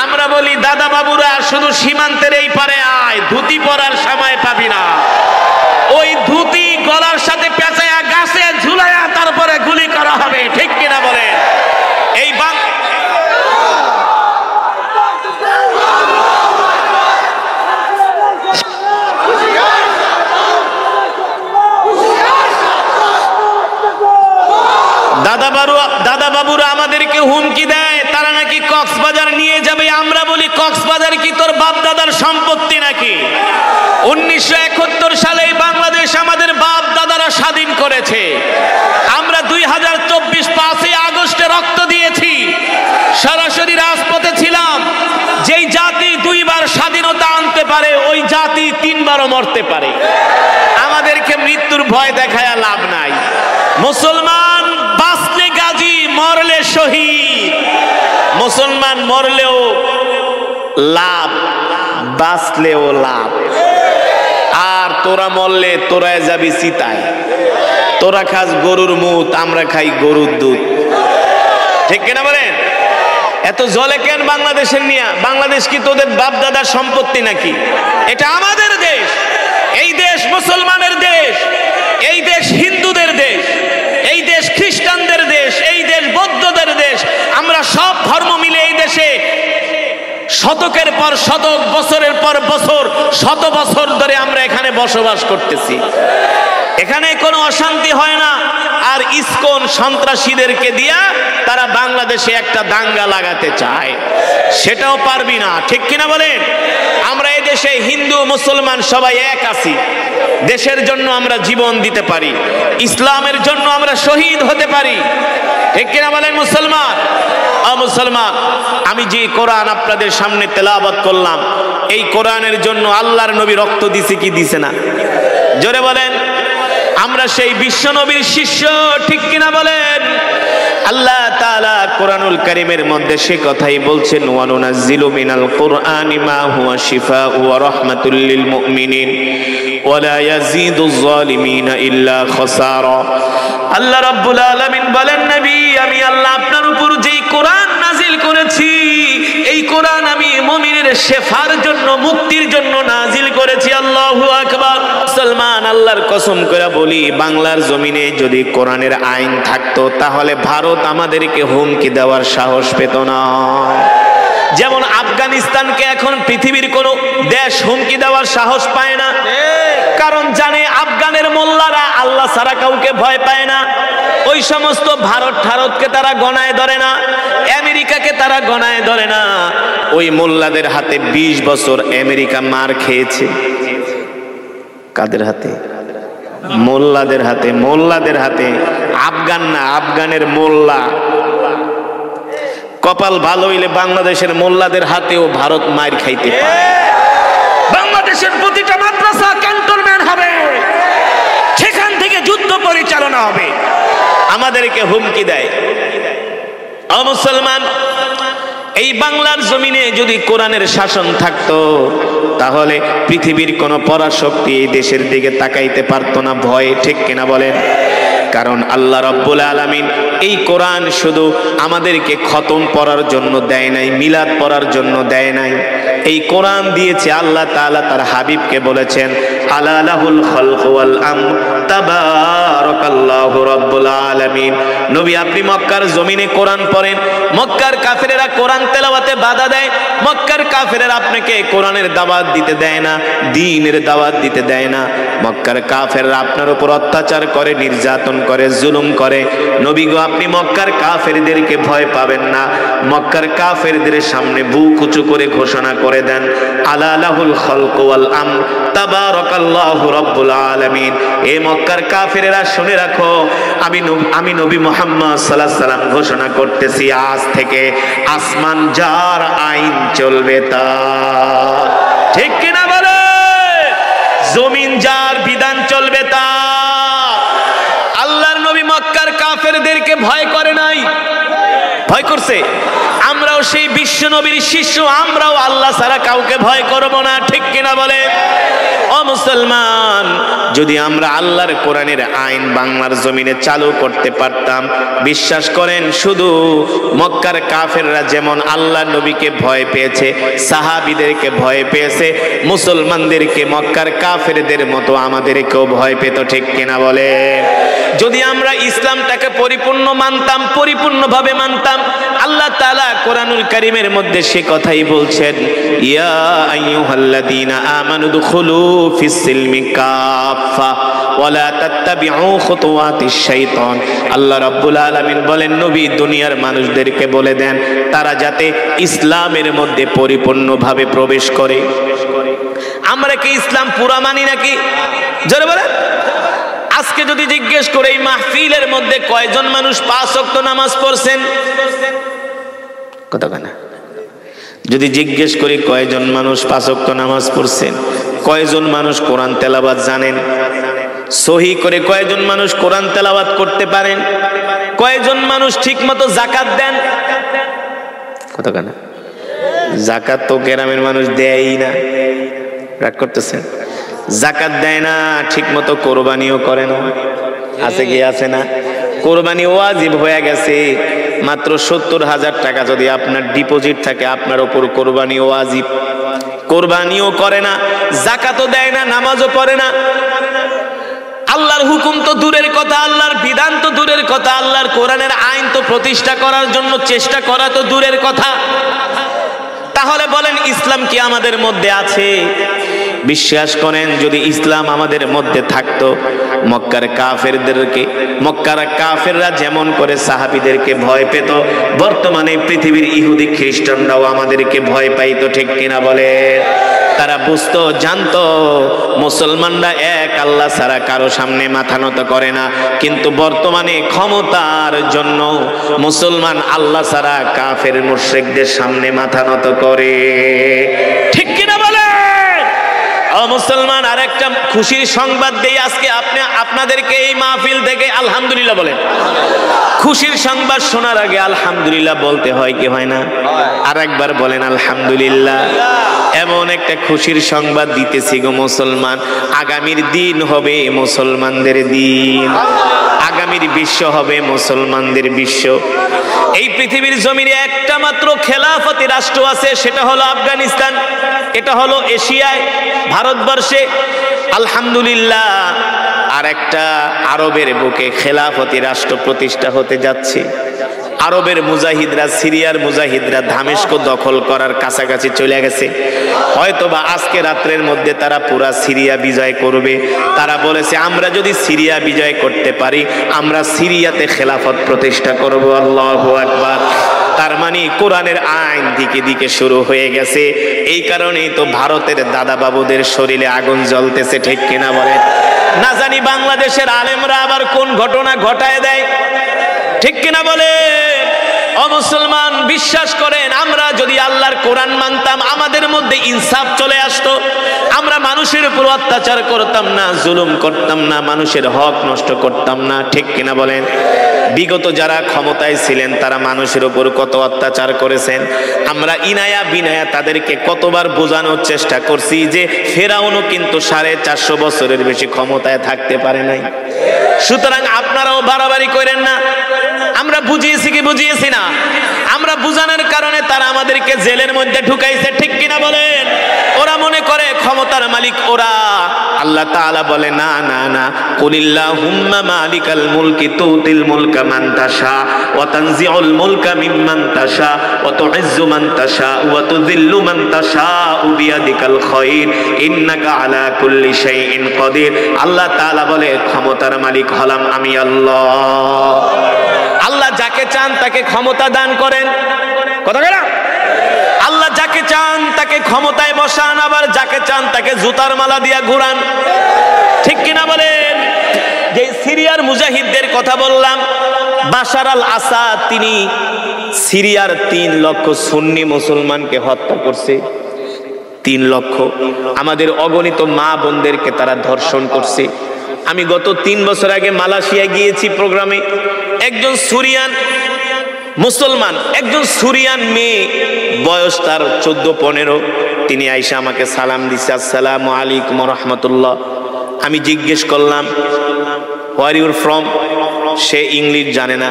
আমরা বলি, দাদা বাবুরা শুধু সীমান্তের এই পারে আয়, ধুতি পরার সময় পাবি না। ওই ধুতি গলার সাথে পেঁচায়া গাছে ঝুলায়া তারপরে গুলি করা হবে। ঠিক কিনা বলে? এই দাদা বাবুরা আমাদেরকে হুমকি দেয়, তারা নাকি কক্সবাজার নিয়ে যাবে। আমরা বলি, কক্সবাজার কি তোর বাপ দাদার সম্পত্তি নাকি? 1971 সালে বাংলাদেশ আমাদের বাপ দাদারা স্বাধীন করেছে। আমরা 2024 5ই আগস্টে রক্ত দিয়েছি, সরাসরি রাজপথে ছিলাম। যেই জাতি 2 বার স্বাধীনতা আনতে পারে, ওই জাতি 3 বারও মরতে পারে। আমাদেরকে মৃত্যুর ভয় দেখায় লাভ নাই। মুসলমান বাঁচলে গাজী, মরলে শহীদ। মুসলমান মরলেও লাভ, বাঁচলেও লাভ। আর তোরা মরলে তোরাই যাবি চিতায়। তোরা খাস গরুর মুত, আমরা খাই গরুর দুধ। ঠিক কিনা বলেন? এত জলে কেন বাংলাদেশের নিয়ে? বাংলাদেশ কি তোদের বাপ দাদার সম্পত্তি নাকি? এটা আমাদের দেশ। এই দেশ মুসলমানের দেশ, এই দেশ হিন্দুদের দেশ, এই দেশ খ্রিস্টানদের দেশ, এই দেশ বৌদ্ধদের দেশ। আমরা সব ধর্ম মিলে এই দেশে শতকের পর শতক, বছরের পর বছর, শত বছর ধরে আমরা এখানে বসবাস করতেছি। এখানে কোনো অশান্তি হয় না। আর ইসকন সন্ত্রাসীদেরকে দিয়া তারা বাংলাদেশে একটা দাঙ্গা লাগাতে চায়, সেটাও পারবি না। ঠিক কিনা বলেন? আমরা এই দেশে হিন্দু মুসলমান সবাই এক আছি। দেশের জন্য আমরা জীবন দিতে পারি, ইসলামের জন্য আমরা শহীদ হতে পারি। ঠিক কিনা বলেন মুসলমান? মুসলমান, আমি যে কোরআন আপনাদের সামনে তেলাওয়াত করলাম, এই কোরআনের জন্য আল্লাহর নবী রক্ত দিছে কি দিছে না? জোরে বলেন। আমরা সেই বিশ্ব নবীর শিষ্য, ঠিক কিনা বলেন? আল্লাহ তাআলা কোরআনুল কারীমের মধ্যে সে কথাই বলছেন, ওয়া নুনাজ্জিলু মিনাল কুরআনি মা হুয়া শিফাউ ওয়া রাহমাতুল লিল মুমিনিন ওয়া লা ইয়াজিদুজ জালিমিনা ইল্লা খাসারা। আল্লাহ রাব্বুল আলামিন বলেন, নবী আমি আল্লাহ আপনার উপর যেই কোরআন নাজিল করেছি, এই কোরআন আমি মুমিনের শেফার জন্য, মুক্তির জন্য নাজিল করেছি। আল্লাহু আকবার। মুসলমান, আল্লাহর কসম করে বলি, বাংলার জমিনে যদি কোরআনের আইন থাকতো তাহলে ভারত আমাদেরকে হুমকি দেওয়ার সাহস পেত না। যেমন আফগানিস্তানকে এখন পৃথিবীর কোন দেশ হুমকি দেওয়ার সাহস পায় না, কারণ জানে আফগানের মোল্লারা আল্লাহ ছাড়া কাউকে ভয় পায় না। ওই সমস্ত ভারতকে তারা গণায় ধরে না, আমেরিকাকে তারা গণায় ধরে না। ওই মোল্লাদের হাতে 20 বছর আমেরিকা মার খেয়েছে। কাদের হাতে? মোল্লাদের হাতে। মোল্লাদের হাতে, আফগান না, আফগানের মোল্লা। কপাল ভালো হইলে বাংলাদেশের মোল্লাদের হাতেও ভারত মার খাইতে পারে। বাংলাদেশের প্রতিটা মাদ্রাসা ক্যান্টনমেন্ট হবে, সেখান থেকে যুদ্ধ পরিচালনা হবে। আমাদেরকে হুমকি দেয়। ও মুসলমান, এই বাংলার জমিনে যদি কোরআনের শাসন থাকতো তাহলে পৃথিবীর কোন পরাশক্তি এই দেশের দিকে তাকাইতে পারতো না ভয়ে, ঠিক কিনা বলেন? কারণ আল্লাহ রাব্বুল আলামিন এই কোরআন শুধু আমাদেরকে খতম পড়ার জন্য দেয় নাই, মিলাদ পড়ার জন্য দেয় নাই। এই কোরআন দিয়েছে আল্লাহ তাআলা তার হাবিবকে বলেছেন, আলা লাহুল খালকু ওয়াল আমর তাবারাকাল্লাহু রাব্বুল আলামিন। নবী আপনি মক্কার জমিনে কোরআন পড়েন, মক্কার কাফেরেরা কোরআন তেলাওয়াতে বাধা দেয়, মক্কার কাফেরেরা আপনাকে কোরআনের দাওয়াত দিতে দেয় না, দ্বীনের দাওয়াত দিতে দেয় না। মক্কার কাফেররা আপনার উপর অত্যাচার করে, নির্যাতন করে, জুলুম করে। নবী গো আপনি মক্কার কাফেরদেরকে ভয় পাবেন না, মক্কার কাফেরদের সামনে বুক উঁচু করে ঘোষণা করে দেন, আলা লাহুল খালকু ওয়াল আমর তাবারাকাল্লাহু রাব্বুল আলামিন। এ মক্কার কাফেরেরা শুনে রাখো, আমি নবী মুহাম্মদ সাল্লাল্লাহু আলাইহি সাল্লাম ঘোষণা করতেছি, আজ থেকে আসমান যার আইন চলবে তার, ঠিক কিনা বলে? জমিন যার বিধান চলবে তার। আল্লাহর নবী মক্কার কাফেরদেরকে ভয় করে নাই, ভয় করছে। আমরাও সেই বিশ্ব নবীর শিষ্য, আমরাও আল্লাহ ছাড়া কাউকে ভয় করব না, ঠিক কিনা বলে? ও মুসলমান, যদি আমরা আল্লাহর কোরআনের আইন বাংলার জমিনে চালু করতে পারতাম, বিশ্বাস করেন শুধু মক্কার কাফেররা যেমন আল্লাহর নবীকে ভয় পেয়েছে, সাহাবীদেরকে ভয় পেয়েছে, মুসলমানদেরকে মক্কার কাফেরদের মতো আমাদেরকেও ভয় পেত, ঠিক কিনা বলে? যদি আমরা ইসলামটাকে পরিপূর্ণ মানতাম, পরিপূর্ণভাবে মানতাম, আল্লাহ তাআলা কোরআনুল কারীমের মধ্যে সে কথাই বলছেন, ইয়া আইয়ুহাল্লাযীনা আমানু দুখুলু ফিস সিলমি কাফা ওয়া লা তাত্তাবিউ খুতুওয়াতিশ শাইতান। আল্লাহ রাব্বুল আলামিন বলেন, নবী দুনিয়ার মানুষদেরকে বলে দেন তারা যাতে ইসলামের মধ্যে পরিপূর্ণভাবে প্রবেশ করে। আমরা কি ইসলাম পুরা মানি নাকি? জোরে বলেন। আজকে যদি জিজ্ঞেস করে এই মাহফিলের মধ্যে কয়জন মানুষ 5 ওয়াক্ত নামাজ পড়ছেন? কথা বলেন। যদি জিজ্ঞেস করি কয়জন মানুষ 5 ওয়াক্ত নামাজ পড়ছেন, কয়জন মানুষ কোরআন তেলাওয়াত জানেন, সহি করে কয়জন মানুষ কোরআন তেলাওয়াত করতে পারেন, কয়জন মানুষ ঠিকমতো যাকাত দেন? কথা বলেন। যাকাত তো গ্রামের মানুষ দেয়ই না, রাগ করতেছেন। যাকাত দেয় না, ঠিক মতো কোরবানিও করে না। আছে কি আছে না? কোরবানি ওয়াজিব হয়ে গেছে, মাত্র 70,000 টাকা যদি আপনার ডিপোজিট থাকে আপনার উপর কোরবানি ওয়াজিব। কোরবানিও করে না, যাকাতও দেয় না, নামাজও পড়ে না। আল্লাহর হুকুম তো দূরের কথা, আল্লাহর বিধান তো দূরের কথা, আল্লাহর কোরআনের আইন তো প্রতিষ্ঠা করার জন্য চেষ্টা করা তো দূরের কথা। তাহলে বলেন ইসলাম কি আমাদের মধ্যে আছে? বিশ্বাস করেন যদি ইসলাম আমাদের মধ্যে থাকতো, মক্কার কাফেররা যেমন করে সাহাবীদেরকে ভয় পেত, বর্তমানে পৃথিবীর ইহুদি খ্রিস্টানরাও আমাদেরকে ভয় পাইতো, ঠিক কিনা বলে? তারা বুঝতো, জানতো মুসলমানরা এক আল্লাহ ছাড়া কারো সামনে মাথা নত করে না, কিন্তু বর্তমানে ক্ষমতার জন্য মুসলমান আল্লাহ ছাড়া কাফের মুশরিকদের সামনে মাথা নত করে, ঠিক কিনা বলে? মুসলমান, আর একটা খুশির সংবাদ দেই আজকে আপনাদেরকে এই মাহফিল থেকে। আলহামদুলিল্লাহ বলেন। খুশির সংবাদ শোনার আগে আলহামদুলিল্লাহ বলতে হয় কি হয় না? আর একবার বলেন আলহামদুলিল্লাহ। এমন একটা খুশির সংবাদ দিতেছি গো মুসলমান, আগামীর দিন হবে মুসলমানদের দিন, আগামীর বিশ্ব হবে মুসলমানদের বিশ্ব। এই পৃথিবীর জমিনে একটা মাত্র খেলাফতি রাষ্ট্র আছে, সেটা হলো আফগানিস্তান, এটা হলো এশিয়ায়, ভারতবর্ষে। আলহামদুলিল্লাহ আর একটা আরবের বুকে খেলাফতি রাষ্ট্র প্রতিষ্ঠা হতে যাচ্ছে। আরবের মুজাহিদরা, সিরিয়ার মুজাহিদরা দামেস্ক দখল করার কাছাকাছি চলে গেছে। হয়তোবা আজকে রাত্রের মধ্যে তারা পুরা সিরিয়া বিজয় করবে। তারা বলেছে আমরা যদি সিরিয়া বিজয় করতে পারি, আমরা সিরিয়াতে খেলাফত প্রতিষ্ঠা করব। আল্লাহু আকবার। তার মানে কোরআনের আইন দিকে দিকে শুরু হয়ে গেছে। এই কারণেই তো ভারতের দাদা বাবুদের শরীরে আগুন জ্বলতেছে, ঠিক কিনা বলে? না জানি বাংলাদেশের আলেমরা আবার কোন ঘটনা ঘটায় দেয়, ঠিক কিনা বলে? মুসলমান, বিশ্বাস করেন, আমরা যদি আল্লাহর কোরআন মানতাম, আমাদের মধ্যে ইনসাফ চলে আসতো। আমরা মানুষের উপর অত্যাচার করতাম না, জুলুম করতাম না, মানুষের হক নষ্ট করতাম না, ঠিক কিনা বলেন? বিগত যারা ক্ষমতায় ছিলেন তারা মানুষের উপর কত অত্যাচার করেছেন। আমরা ইনায়া বিনায়া তাদেরকে কতবার বোঝানোর চেষ্টা করছি যে ফেরাউনও কিন্তু 450 বছরের বেশি ক্ষমতায় থাকতে পারে নাই। সুতরাং আপনারাও বাড়াবাড়ি করেন না। আমরা বুঝিয়েছি কি বুঝিয়েছি না? আমরা বুঝানোর কারণে তারা আমাদেরকে জেলের মধ্যে ঢুকাইছে, ঠিক কিনা বলেন? ওরা মনে করে ক্ষমতার মালিক ওরা। আল্লাহ তাআলা বলে না না না, কুলিল্লাহুম্মা মালিকাল মুলকি তুতিল মুলকা মান তাশা ওয়া তানজিউল মুলকা মিম্মান তাশা ওয়া তুইজ্জু মান তাশা ওয়া তুযিল্লু মান তাশা বিয়াদিকাল খায়র ইন্নাকা আলা কুল্লি শাইইন কাদির। আল্লাহ তাআলা বলে ক্ষমতার মালিক হলাম আমি আল্লাহ। আল্লাহ যাকে চান তাকে ক্ষমতা দান করেন, কথা বলেন। আল্লাহ যাকে চান তাকে ক্ষমতায় বসান, আবার যাকে চান তাকে জুতার মালা দিয়া ঘুরান, ঠিক কিনা বলেন? যে সিরিয়ার মুজাহিদদের কথা বললাম, বাশার আল আসাদ তিনি সিরিয়ার 3 লক্ষ সুন্নি মুসলমানকে হত্যা করছে। 3 লক্ষ। আমাদের অগণিত মা বোনদেরকে তারা ধর্ষণ করছে। আমি গত 3 বছর আগে মালয়েশিয়া গিয়েছি প্রোগ্রামে। একজন সুরিয়ান মুসলমান, একজন সুরিয়ান মেয়ে, বয়স তার 14-15, তিনি আইসা আমাকে সালাম দিছে, আসসালামু আলাইকুম ওয়া রাহমাতুল্লাহ। আমি জিজ্ঞেস করলাম where your from? Say English জানে না।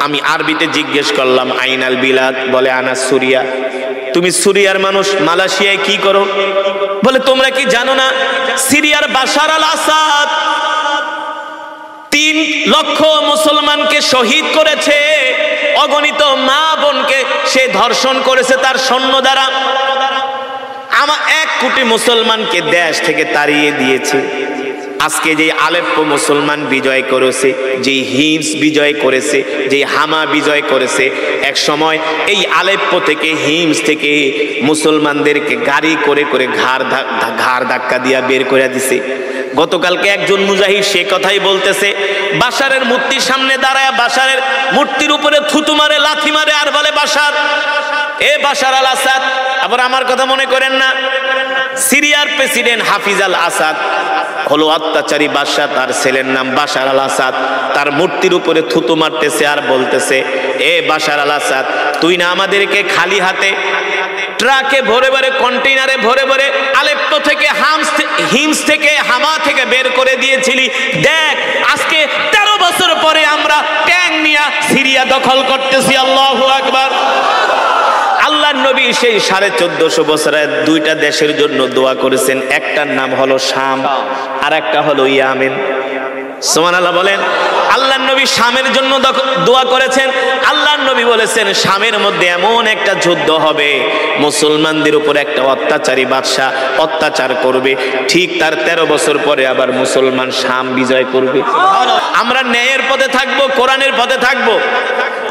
আমি আরবিতে জিজ্ঞেস করলাম আইনাল বিলাদ? বলে আনা সুরিয়া। তুমি সুরিয়ার মানুষ, মালয়েশিয়ায় কি করো? বলে তোমরা কি জানো না সিরিয়ার বাশার আল আসাদ 3 লক্ষ মুসলমানকে শহীদ করেছে, অগণিত মা বোনকে সে ধর্ষণ করেছে তার সৈন্য দ্বারা। আমার 1 কোটি মুসলমানকে দেশ থেকে তাড়িয়ে দিয়েছে। আজকে যে আলেপ্পো মুসলমান বিজয় করেছে, যে হিমস বিজয় করেছে, যে হামা বিজয় করেছে, এক সময় এই আলেপ্পো থেকে, হিমস থেকে মুসলমানদেরকে গাড়ি করে করে ঘাড় ধাক্কা দিয়া বের করে দিছে। গতকালকে একজন মুজাহিদ সে কথাই বলতেছে, বাশারের মূর্তির সামনে দাঁড়ায় বাশারের মূর্তির উপরে থুতু মারে, লাথি মারে, আর বলে বাশার, এ বাশার আল আসাদ। আবার আমার কথা মনে করেন না, সিরিয়ার প্রেসিডেন্ট হাফিজ আল আসাদ হলো অত্যাচারী বাদশা, তার ছেলের নাম বাশার আল আসাদ। তার মূর্তির উপরে থুতু মারতেছে আর বলতেছে, এ বাশার আল আসাদ, তুই না আমাদেরকে খালি হাতে ট্রাকে ভরে ভরে, কন্টেইনারে ভরে ভরে আলেপ্পো থেকে, হিমস থেকে, হামা থেকে বের করে দিয়েছিলি। দেখ আজকে 13 বছর পরে আমরা ট্যাঙ্ক নিয়ে সিরিয়া দখল করতেছি। আল্লাহু আকবার। আল্লাহর নবী সেই 1450 বছরে 2টা দেশের জন্য দোয়া করেছেন। একটার নাম হলো শাম, আর একটা হলো ইয়ামেন। সুবহানাল্লাহ বলেন। আল্লাহর নবী শামের জন্য দোয়া করেছেন। আল্লাহর নবী বলেছেন শামের মধ্যে এমন একটা যুদ্ধ হবে, মুসলমানদের উপর একটা অত্যাচারী বাদশা অত্যাচার করবে, ঠিক তার 13 বছর পরে আবার মুসলমান শাম বিজয় করবে। আমরা ন্যায়ের পথে থাকবো, কোরআনের পথে থাকবো।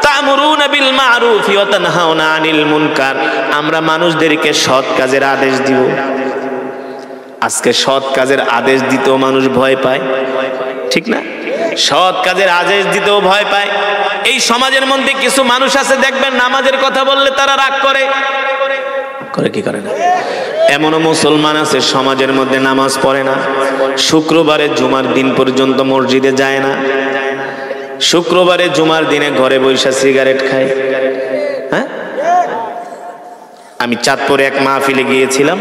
তা'মুরুনা বিল মা'রুফ ওয়া তানহাউনা আনিল মুনকার। আমরা মানুষদেরকে সৎ কাজের আদেশ দিব। আজকে সৎ কাজের আদেশ দিতেও মানুষ ভয় পায়, ঠিক না? সৎ কাজের আদেশ দিতেও ভয় পায়। এই সমাজের মধ্যে কিছু মানুষ আছে দেখবেন নামাজের কথা বললে তারা রাগ করে, করে কি করে না? এমনও মুসলমান আছে সমাজের মধ্যে নামাজ পড়ে না, শুক্রবারে জুমার দিন পর্যন্ত মসজিদে যায় না, শুক্রবারে জুমার দিনে ঘরে বৈশা সিগারেট খায়। হ্যাঁ, আমি চাঁদপুরে এক মাহফিলে গিয়েছিলাম।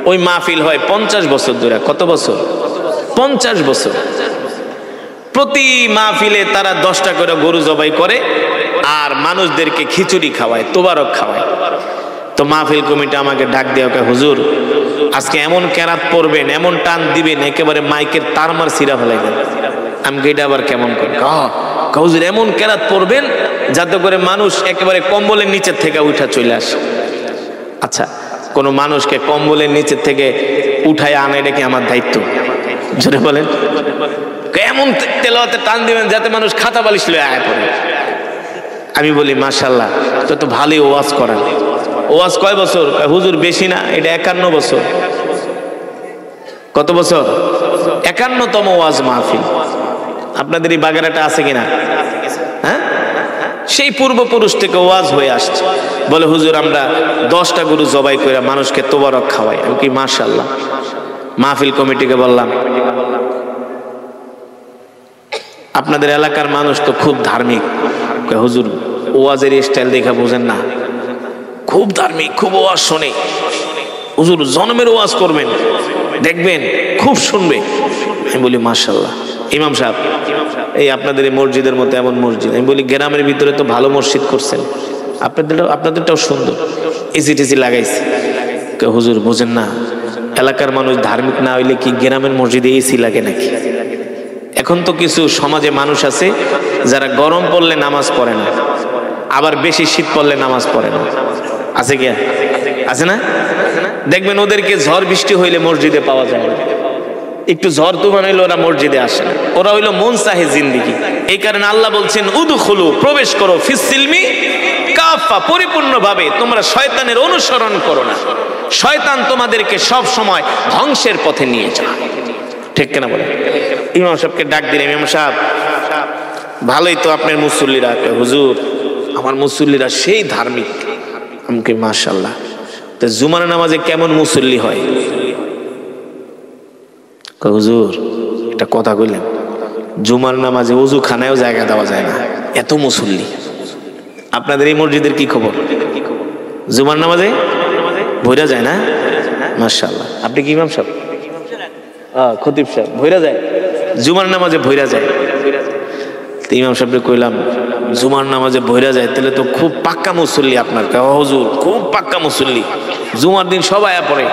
ওই মাহফিল হয় 50 বছর ধরে। কত বছর? 50 বছর। প্রতি মাহফিলে তারা 10টা করে গরু জবাই করে আর মানুষদেরকে খিচুড়ি খাওয়ায়, তোবারক খাওয়ায়। তো মাহফিল কমিটি আমাকে ডাক দিয়ে ওকে, হুজুর আজকে এমন কেরাত পড়বেন, এমন টান দিবেন, একেবারে মাইকের তারমার সিরা ফেলাইবেন। আমি এটা আবার কেমন করে? হুজুর এমন কেরাত পড়বেন যাতে করে মানুষ একেবারে কম্বলের নিচের থেকে উঠা চলে আসে। আচ্ছা, কোন মানুষকে কম্বলের নিচের থেকে উঠায় আনে, এটা কি আমার দায়িত্ব? জোরে বলেন। এমন তেলাওয়াতে টান দিবেন যাতে মানুষ খাতা বালিশ লয়ে আয় পড়ে। আমি বলি মাশাআল্লাহ, তো ভালোই ওয়াজ করেন। ওয়াজ কয় বছর? হুজুর বেশি না, এটা 51 বছর। কত বছর? 51তম ওয়াজ মাহফিল। আপনাদের এই বাগেরহাটে আছে কিনা? হ্যাঁ, সেই পূর্বপুরুষ থেকে ওয়াজ হয়ে আসছে। বলে হুজুর আমরা 10টা গরু জবাই করে মানুষকে তোবারক খাওয়াই। আমি কি মাশাআল্লাহ। মাহফিল কমিটিকে বললাম, আপনাদের এলাকার মানুষ তো খুব ধার্মিক। হুজুর ওয়াজের স্টাইল দেখে বোঝেন না, খুব ধার্মিক, খুব ওয়াজ শোনে। হুজুর জন্মের ওয়াজ করবেন, দেখবেন খুব শুনবে। আমি বলি মাশাআল্লাহ। ইমাম সাহেব, এই আপনাদের এই মসজিদের মতো এমন মসজিদ, আমি বলি গ্রামের ভিতরে তো ভালো মসজিদ করছেন, আপনাদেরটাও সুন্দর, এসি টেসি লাগাইছে। হুজুর বোঝেন না, এলাকার মানুষ ধার্মিক না হইলে কি গ্রামের মসজিদে এসি লাগে নাকি? এখন তো কিছু সমাজে মানুষ আছে যারা গরম পড়লে নামাজ পড়ে না, আবার বেশি শীত পড়লে নামাজ পড়ে না। আছে কি? আছে না? দেখবেন ওদেরকে ঝড় বৃষ্টি হইলে মসজিদে পাওয়া যায় না, একটু ঝড় তুফান হইলে ওরা মসজিদে আসে না। ওরা হইলো মন চাহে জিন্দিগি। এই কারণে আল্লাহ বলছেন উদখুলু, প্রবেশ করো, ফিসসিলমি কাফা, পরিপূর্ণভাবে। তোমরা শয়তানের অনুসরণ করো না, শয়তান তোমাদেরকে সব সময় ধ্বংসের পথে নিয়ে যায়। ঠিক কিনা বলে? ইমাম সাহেবকে ডাক দিলেন, ইমাম সাহেব ভালোই তো আপনার মুসল্লিরা। হুজুর আমার মুসল্লিরা সেই ধার্মিক। আমাকে মাশাআল্লাহ। তো জুমার নামাজে কেমন মুসল্লি হয়? হুজুর এটা কথা কইলেন, জুমার নামাজে ওযু খানায়ও জায়গা দেওয়া যায় না, এত মুসল্লি। আপনাদের এই মসজিদের কি খবর? জুমার নামাজে ভইরা যায় না? মাশাআল্লাহ। আপনি কি ইমাম সাহেব? খতিব সাহেব। ভইরা যায় জুমার নামাজে, ভইরা যায়। ইমাম সাহেবকে কইলাম জুমার নামাজে ভইরা যায়, তাহলে তো খুব পাক্কা মুসল্লি আপনার। হুজুর খুব পাক্কা মুসল্লি, জুমার দিন সবাই পড়ে।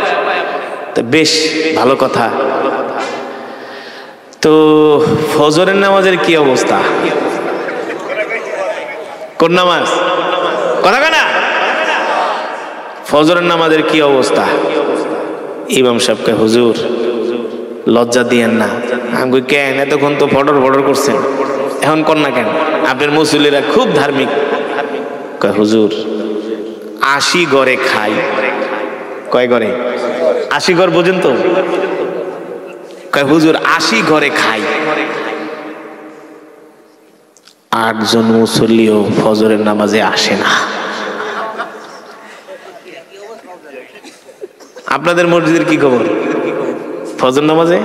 তো বেশ ভালো কথা। তো ফজরের নামাজের কি অবস্থা? কোন নামাজ? কথা কেনা? ফজরের নামাজের কি অবস্থা? ইমাম সাহেবকে হুজুর লজ্জা দিয়েন না। আমি কেন? এতক্ষণ তো ফটর ফটর করছেন, এখন কর না কেন? আপনার মুসল্লিরা খুব ধার্মিক। হুজুর 80 ঘরে খাই। কয় ঘরে? 80 ঘর বোঝেন তো? হুজুর 80 ঘরে খাই, 8 জন মুসল্লিও ফজরের নামাজে আসে না। আপনাদের মসজিদের কি খবর? ফজর নামাজে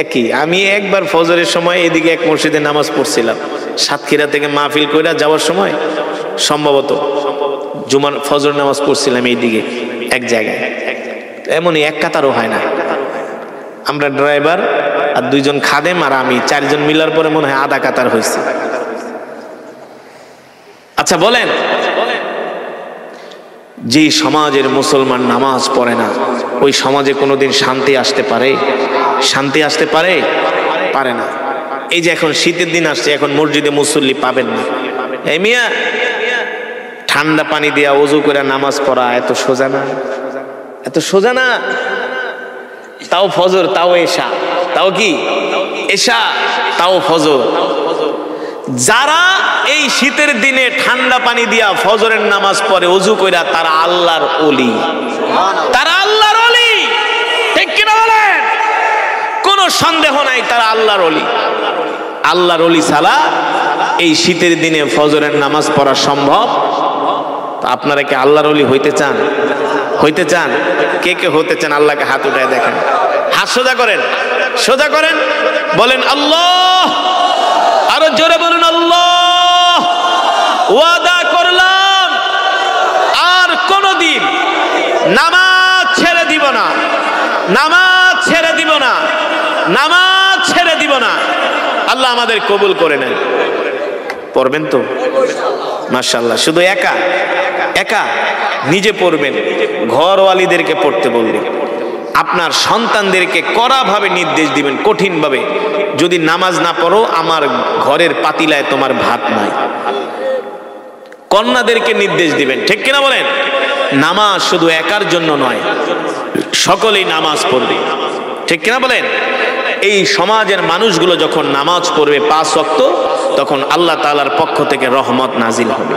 একই। আমি একবার ফজরের সময় এদিকে এক মসজিদে নামাজ পড়ছিলাম, সাতক্ষীরা থেকে মাহফিল কইরা যাওয়ার সময় সম্ভবত জুমার ফজর নামাজ পড়ছিলাম এইদিকে এক জায়গায়। এমনই এক কাতারও হয় না। আমরা ড্রাইভার আর 2 জন খাদেম আর আমি, 4 জন মিলার পরে মনে হয় আধা কাতার হয়েছে। আচ্ছা বলেন, যে সমাজের মুসলমান নামাজ পড়ে না, ওই সমাজে কোনোদিন শান্তি আসতে পারে? শান্তি আসতে পারে? পারে না। এই যে এখন শীতের দিন আসছে, এখন মসজিদে মুসল্লি পাবেন না। এই মিয়া, ঠান্ডা পানি দিয়া ওযু করে নামাজ পড়া এত সোজা না, এত সোজা না। তাও ফজর, তাও এশা, তাও কি এশা, তাও ফজর। যারা এই শীতের দিনে ঠান্ডা পানি দিয়া ফজরের নামাজ পড়ে ওযু কইরা, তারা আল্লাহর ওলি, তারা আল্লাহর ওলি। ঠিক কিনা বলেন? কোনো সন্দেহ নাই, তারা আল্লাহর ওলি। আল্লাহর ওলি ছাড়া এই শীতের দিনে ফজরের নামাজ পড়া সম্ভব? আপনারা কি আল্লাহর ওলি হইতে চান? হইতে চান? কে কে হতে চান আল্লাহকে হাত উঠায় দেখেন, হাত সোজা করেন, সোজা করেন, বলেন আল্লাহ, আরো জোরে বলুন আল্লাহ। ওয়াদা করলাম আর কোনদিন নামাজ ছেড়ে দিব না, নামাজ ছেড়ে দিব না, নামাজ ছেড়ে দিব না। আল্লাহ আমাদের কবুল করে নেন। পড়বেন তো মাশাআল্লাহ? শুধু একা একা নিজে পড়বেন, ঘরওয়ালিদেরকে পড়তে বলবেন, আপনার সন্তানদেরকে কড়াভাবে নির্দেশ দিবেন, কঠিনভাবে, যদি নামাজ না পড়ো আমার ঘরের পাতিলায় তোমার ভাত নাই। কন্যাদেরকে নির্দেশ দিবেন, ঠিক কিনা বলেন? নামাজ শুধু একার জন্য নয়, সকলেই নামাজ পড়বে, ঠিক কিনা বলেন? এই সমাজের মানুষগুলো যখন নামাজ পড়বে 5 ওয়াক্ত, তখন আল্লাহ তাআলার পক্ষ থেকে রহমত নাজিল হবে।